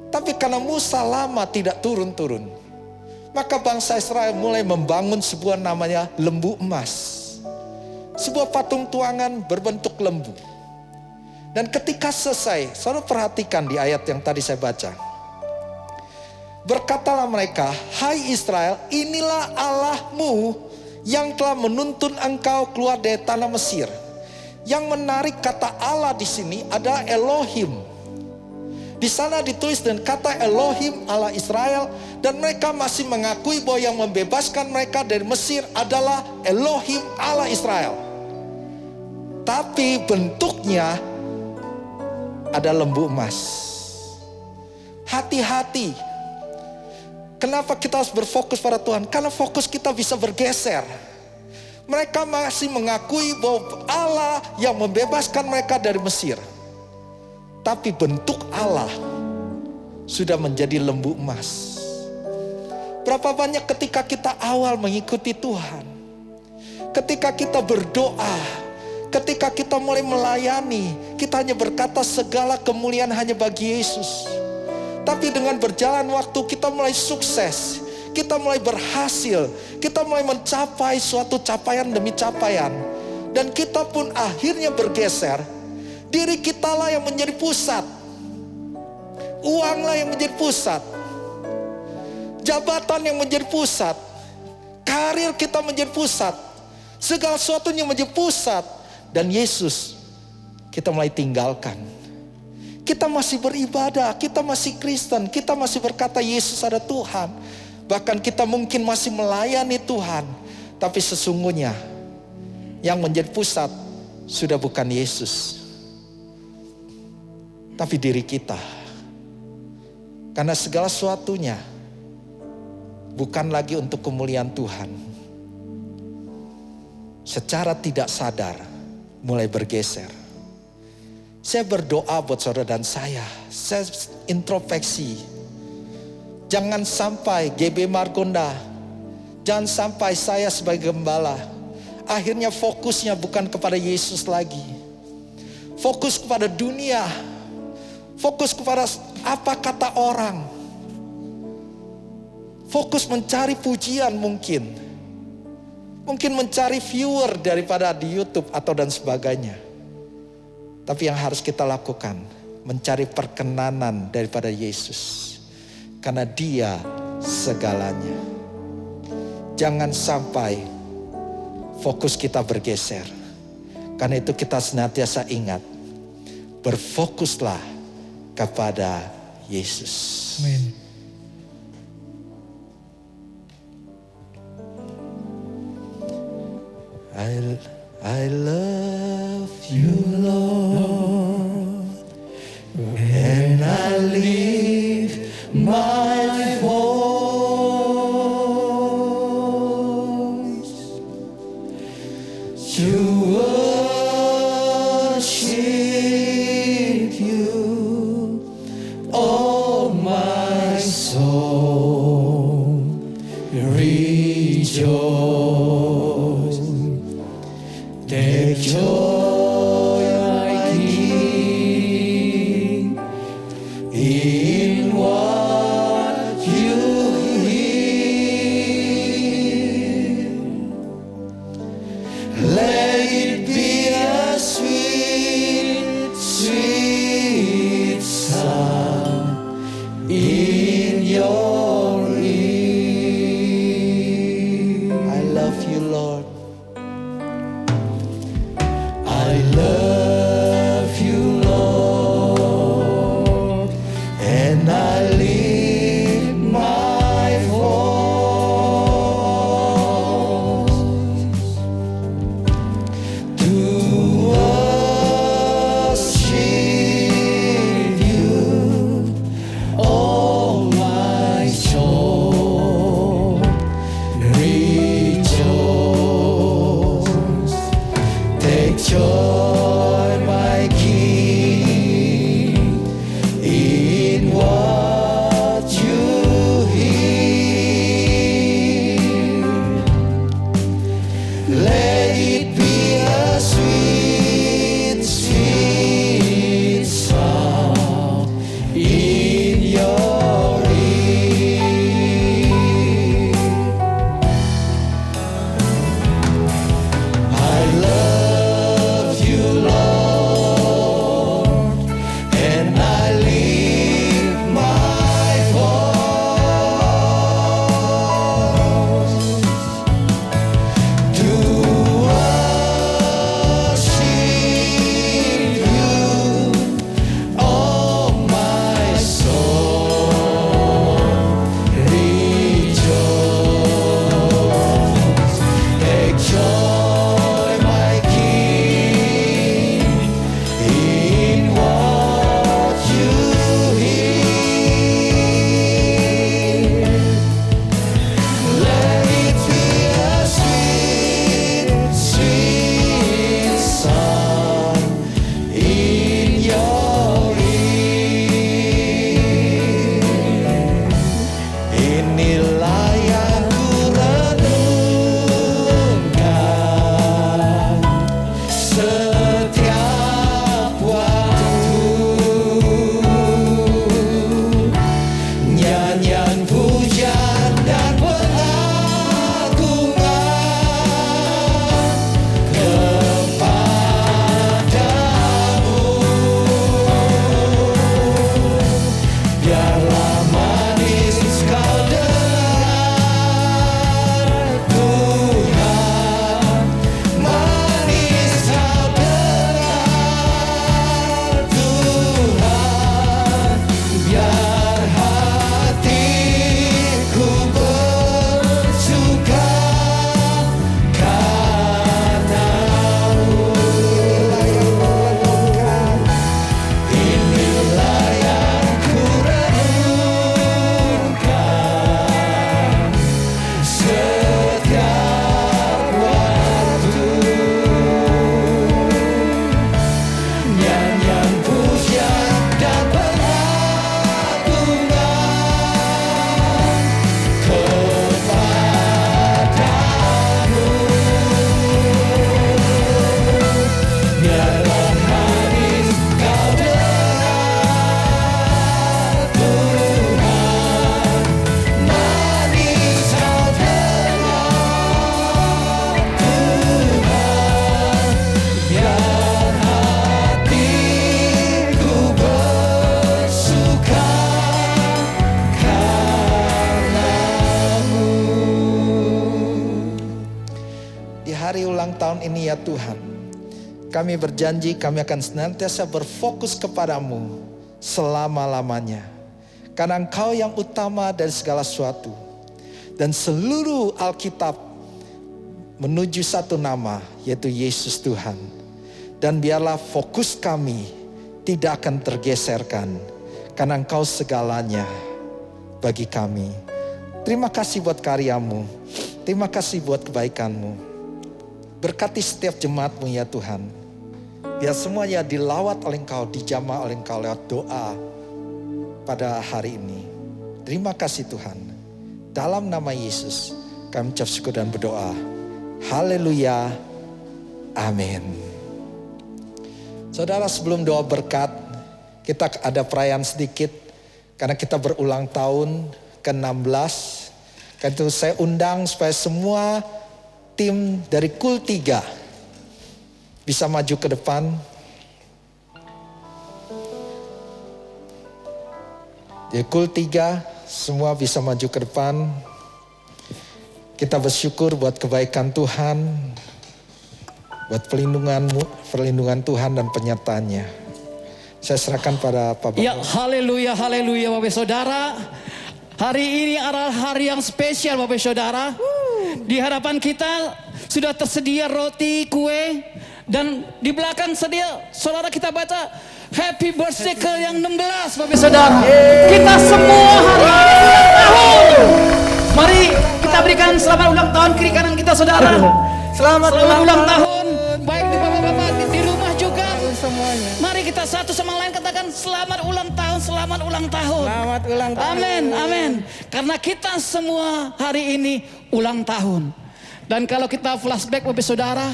Tapi karena Musa lama tidak turun-turun, maka bangsa Israel mulai membangun sebuah namanya lembu emas. Sebuah patung tuangan berbentuk lembu. Dan ketika selesai, saudara perhatikan di ayat yang tadi saya baca. Berkatalah mereka, hai Israel, inilah Allahmu yang telah menuntun engkau keluar dari tanah Mesir. Yang menarik, kata Allah di sini adalah Elohim. Di sana ditulis dengan kata Elohim Allah Israel, dan mereka masih mengakui bahwa yang membebaskan mereka dari Mesir adalah Elohim Allah Israel. Tapi bentuknya ada lembu emas. Hati-hati. Kenapa kita harus berfokus pada Tuhan? Karena fokus kita bisa bergeser. Mereka masih mengakui bahwa Allah yang membebaskan mereka dari Mesir. Tapi bentuk Allah sudah menjadi lembu emas. Berapa banyak ketika kita awal mengikuti Tuhan, ketika kita berdoa, ketika kita mulai melayani, kita hanya berkata segala kemuliaan hanya bagi Yesus. Tapi dengan berjalan waktu kita mulai sukses, kita mulai berhasil, kita mulai mencapai suatu capaian demi capaian. Dan kita pun akhirnya bergeser. Diri kitalah yang menjadi pusat. Uanglah yang menjadi pusat. Jabatan yang menjadi pusat. Karir kita menjadi pusat. Segala sesuatunya menjadi pusat. Dan Yesus kita mulai tinggalkan. Kita masih beribadah, kita masih Kristen, kita masih berkata Yesus ada Tuhan. Bahkan kita mungkin masih melayani Tuhan. Tapi sesungguhnya yang menjadi pusat sudah bukan Yesus, tapi diri kita. Karena segala sesuatunya bukan lagi untuk kemuliaan Tuhan. Secara tidak sadar mulai bergeser. Saya berdoa buat saudara dan saya introspeksi. Jangan sampai GB Margonda, jangan sampai saya sebagai gembala akhirnya fokusnya bukan kepada Yesus lagi. Fokus kepada dunia. Fokus kepada apa kata orang. Fokus mencari pujian mungkin. Mungkin mencari viewer daripada di YouTube atau dan sebagainya. Tapi yang harus kita lakukan, mencari perkenanan daripada Yesus. Karena Dia segalanya. Jangan sampai fokus kita bergeser. Karena itu kita senantiasa ingat, berfokuslah kepada Yesus. Amin. I love you, Lord, and I lift my voice to worship you, oh my soul, rejoice. hari ulang tahun ini ya Tuhan, kami berjanji kami akan senantiasa berfokus kepadamu selama-lamanya. Karena Engkau yang utama dari segala sesuatu. Dan seluruh Alkitab menuju satu nama, yaitu Yesus Tuhan. Dan biarlah fokus kami tidak akan tergeserkan. Karena Engkau segalanya bagi kami. Terima kasih buat karyamu. Terima kasih buat kebaikanmu. Berkati setiap jemaatmu ya Tuhan. Biar semuanya dilawat oleh Engkau, dijamah oleh Engkau lewat doa pada hari ini. Terima kasih Tuhan. Dalam nama Yesus kami ucap syukur dan berdoa. Haleluya. Amin. Saudara, sebelum doa berkat, kita ada perayaan sedikit. Karena kita berulang tahun ke-16. Karena itu saya undang supaya semua tim dari Kul 3 bisa maju ke depan. Di Kul 3 semua bisa maju ke depan. Kita bersyukur buat kebaikan Tuhan, buat perlindungan Tuhan dan penyertaannya. Saya serahkan pada Pak Bapak. Ya, haleluya, haleluya Bapak Saudara. Hari ini adalah hari yang spesial Bapak Saudara. Di hadapan kita sudah tersedia roti, kue, dan di belakang saudara kita baca Happy Birthday ke yang 16 Bapak Saudara. Kita semua hari ini ulang tahun. Mari kita berikan selamat ulang tahun kiri kanan kita saudara. Selamat ulang tahun. Baik di bapak-bapak di rumah juga semuanya. Mari kita satu sama lain katakan selamat ulang tahun, selamat ulang tahun. Selamat ulang tahun. Amin, amin. Karena kita semua hari ini ulang tahun. Dan kalau kita flashback Bapak Saudara,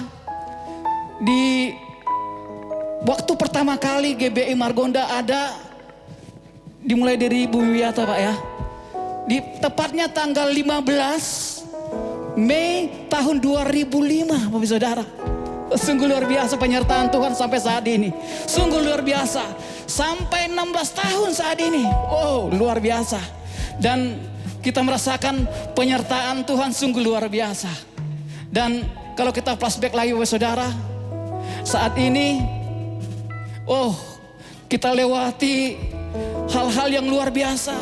di waktu pertama kali GBI Margonda ada, dimulai dari Bu Wiyata Pak ya. Di tepatnya tanggal 15 Mei tahun 2005 Bapak Saudara. Sungguh luar biasa penyertaan Tuhan sampai saat ini. Sungguh luar biasa. Sampai 16 tahun saat ini. Oh luar biasa. Dan kita merasakan penyertaan Tuhan sungguh luar biasa. Dan kalau kita flashback lagi Bapak Saudara, saat ini kita lewati hal-hal yang luar biasa.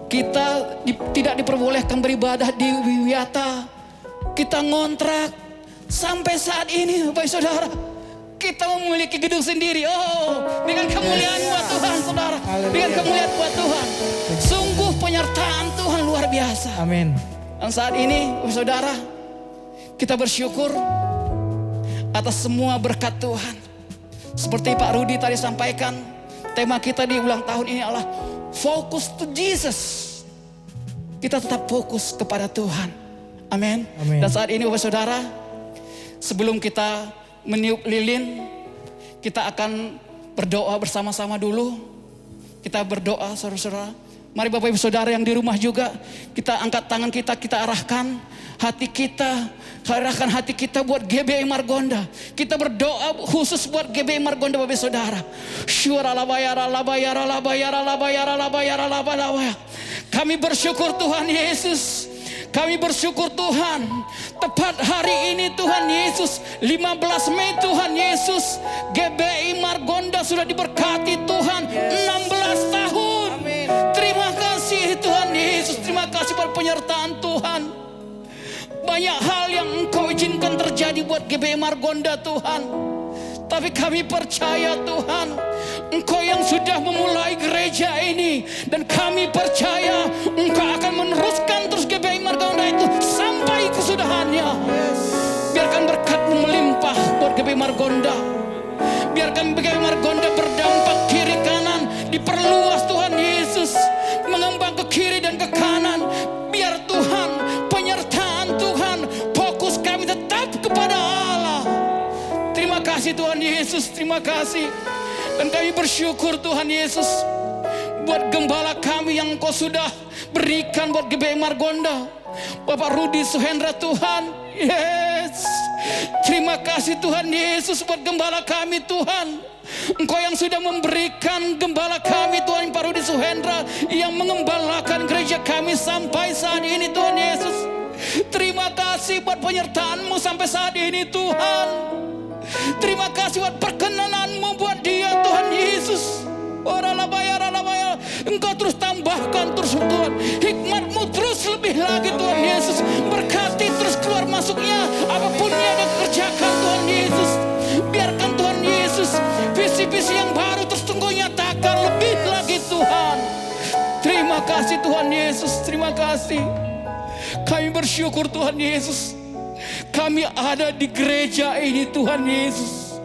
Kita tidak diperbolehkan beribadah di Wiyata. Kita ngontrak sampai saat ini Bapak Saudara. Kita memiliki gedung sendiri. Dengan kemuliaan buat Tuhan Saudara. Dengan kemuliaan buat Tuhan. Sungguh penyertaan Tuhan luar biasa. Amin. Dan saat ini Bapak Saudara, kita bersyukur atas semua berkat Tuhan. Seperti Pak Rudi tadi sampaikan, tema kita di ulang tahun ini adalah Focus to Jesus. Kita tetap fokus kepada Tuhan. Amin. Dan saat ini Bapak Saudara, sebelum kita meniup lilin, kita akan berdoa bersama-sama dulu. Kita berdoa saudara-saudara. Mari Bapak Ibu Saudara yang di rumah juga, kita angkat tangan kita arahkan hati kita. Arahkan hati kita buat GBI Margonda. Kita berdoa khusus buat GBI Margonda Bapak Saudara. Kami bersyukur Tuhan Yesus. Kami bersyukur Tuhan, tepat hari ini Tuhan Yesus, 15 Mei Tuhan Yesus, GBI Margonda sudah diberkati Tuhan 16 tahun. Amin. Terima kasih Tuhan Yesus, terima kasih buat penyertaan Tuhan. Banyak hal yang Engkau izinkan terjadi buat GBI Margonda Tuhan. Tapi kami percaya Tuhan, Engkau yang sudah memulai gereja ini. Dan kami percaya Engkau akan meneruskan terus GBI Margonda itu sampai kesudahannya. Biarkan berkat-Mu melimpah buat GBI Margonda. Biarkan GBI Margonda berdampak kiri kanan, diperluas Tuhan Yesus, mengembang ke kiri dan ke kanan. Biar Tuhan, penyertaan Tuhan, fokus kami tetap kepada Allah. Terima kasih Tuhan Yesus, terima kasih. Dan kami bersyukur Tuhan Yesus buat gembala kami yang Engkau sudah berikan buat GBI Margonda, Bapak Rudi Suhendra Tuhan. Yes. Terima kasih Tuhan Yesus buat gembala kami Tuhan. Engkau yang sudah memberikan gembala kami Tuhan, Pak Rudi Suhendra, yang mengembalakan gereja kami sampai saat ini Tuhan Yesus. Terima kasih buat penyertaan-Mu sampai saat ini Tuhan. Terima kasih buat perkenanan-Mu buat dia Tuhan Yesus. Engkau terus tambahkan terus Tuhan, hikmat-Mu terus lebih lagi Tuhan Yesus. Berkati terus keluar masuknya apapun yang dia kerjakan Tuhan Yesus. Biarkan Tuhan Yesus visi-visi yang baru terus tunggu nyatakan lebih lagi Tuhan. Terima kasih Tuhan Yesus, terima kasih. Kami bersyukur Tuhan Yesus, kami ada di gereja ini Tuhan Yesus.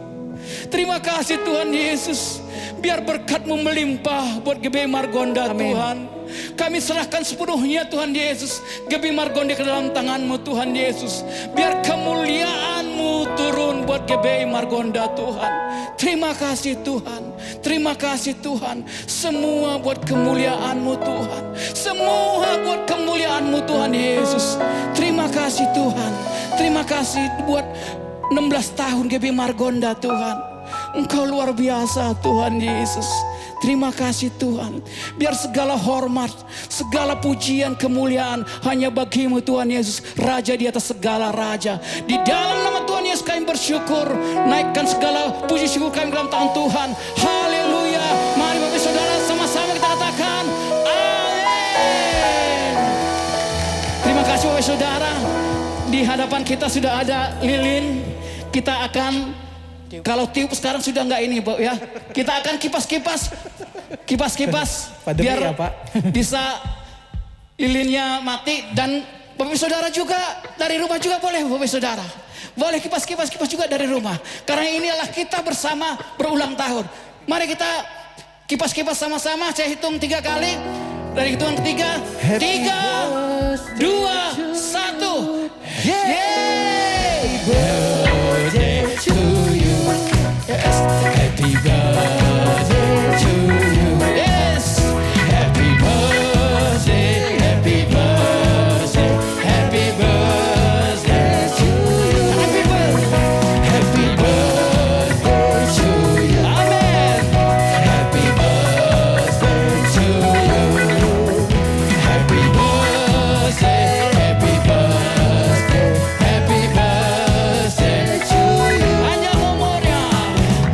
Terima kasih Tuhan Yesus. Biar berkat-Mu melimpah buat GBI Margonda. Amin. Tuhan. Kami serahkan sepenuhnya Tuhan Yesus, GBI Margonda ke dalam tangan-Mu Tuhan Yesus. Biar kemuliaan-Mu turun buat GBI Margonda Tuhan. Terima kasih Tuhan. Terima kasih Tuhan. Semua buat kemuliaan-Mu Tuhan. Semua buat kemuliaan-Mu Tuhan Yesus. Terima kasih Tuhan. Terima kasih buat 16 tahun GBI Margonda Tuhan. Engkau luar biasa Tuhan Yesus. Terima kasih Tuhan. Biar segala hormat, segala pujian, kemuliaan hanya bagi-Mu Tuhan Yesus, Raja di atas segala raja. Di dalam nama Tuhan Yesus kami bersyukur. Naikkan segala puji syukur kami dalam tangan Tuhan. Haleluya. Mari Bapak Saudara sama-sama kita katakan amin. Terima kasih Bapak Saudara. Di hadapan kita sudah ada lilin. Kita akan, kalau tiup sekarang sudah enggak ini Bu ya. Kita akan kipas-kipas biar ya, Pak. bisa lilinnya mati. Dan Bapak Saudara juga dari rumah juga boleh Bapak Saudara. Boleh kipas-kipas juga dari rumah. Karena inilah kita bersama berulang tahun. Mari kita kipas-kipas sama-sama. Saya hitung 3 kali. Dari hitungan ketiga, 3, 2, 1. Yeay! Birthday to you. Yes. Happy birthday to you. Yes. Happy birthday, happy birthday, happy birthday to you. Happy birthday to you. Amen. Happy birthday to you. Happy birthday, happy birthday, happy birthday to you. Panjang umurnya,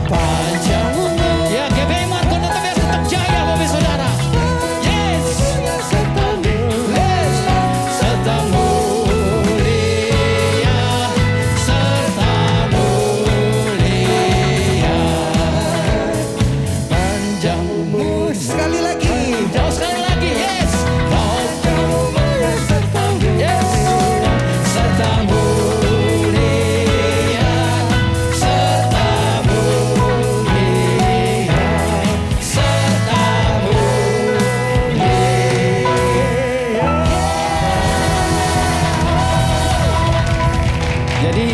panjang umur. Ya GBI Margonda tetap jaya Bapak Saudara. Yes, serta mulia, serta mulia, serta mulia. Panjang umur. Sekali lagi. Jauh sekali lagi, yes. Panjang umur, serta mulia, yes. Serta mulia, serta mulia, serta mulia. Jadi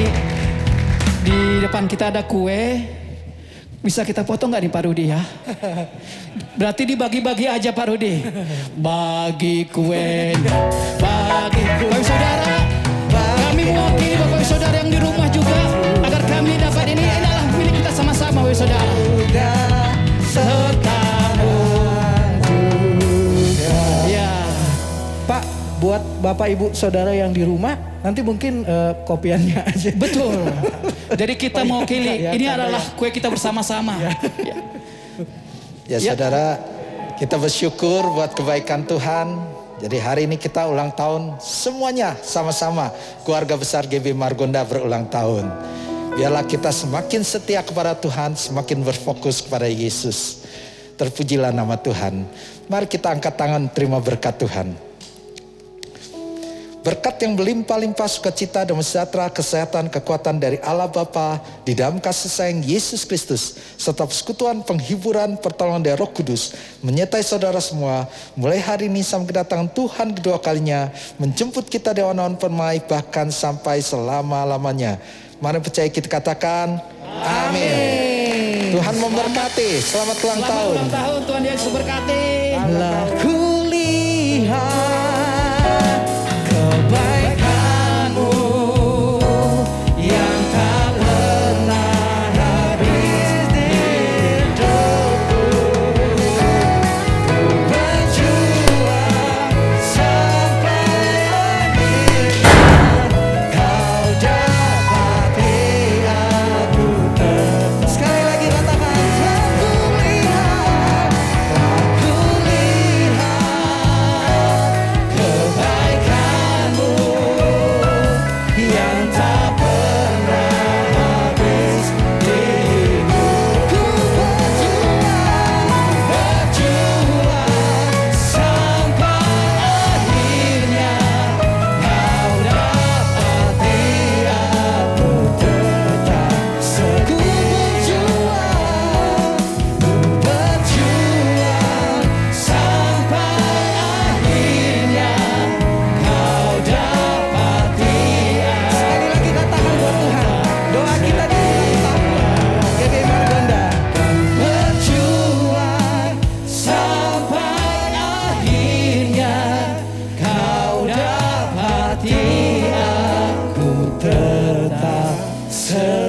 di depan kita ada kue. Bisa kita potong nggak nih Pak Rudi ya? Berarti dibagi-bagi aja Pak Rudi. Bagi kue, bagi kue. Bapak Saudara, kami mewakili Bapak Saudara yang di rumah juga agar kami dapat ini adalah milik kita sama-sama Bapak Saudara. Serta ya. Pak, buat Bapak Ibu Saudara yang di rumah, nanti mungkin kopiannya aja. Betul. Jadi kita mewakili. Ya, Ini karena adalah kue kita bersama-sama. Ya. Ya saudara, kita bersyukur buat kebaikan Tuhan. Jadi hari ini kita ulang tahun semuanya sama-sama. Keluarga besar GBI Margonda berulang tahun. Biarlah kita semakin setia kepada Tuhan, semakin berfokus kepada Yesus. Terpujilah nama Tuhan. Mari kita angkat tangan terima berkat Tuhan. Berkat yang berlimpah-limpah sukacita dan sejahtera, kesehatan, kekuatan dari Allah Bapa di dalam kasih sayang Yesus Kristus serta persekutuan penghiburan pertolongan dari Roh Kudus menyertai saudara semua mulai hari ini sampai kedatangan Tuhan kedua kalinya menjemput kita di awan-awan permai bahkan sampai selama-lamanya. Mari percaya kita katakan amin. Tuhan memberkati. Selamat ulang tahun. Selamat ulang tahun, Tuhan Yesus berkati. Lah kulihat kebaikan-Mu yang tak pernah habis di hidupku. Ku berjuang sampai akhir.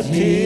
setia.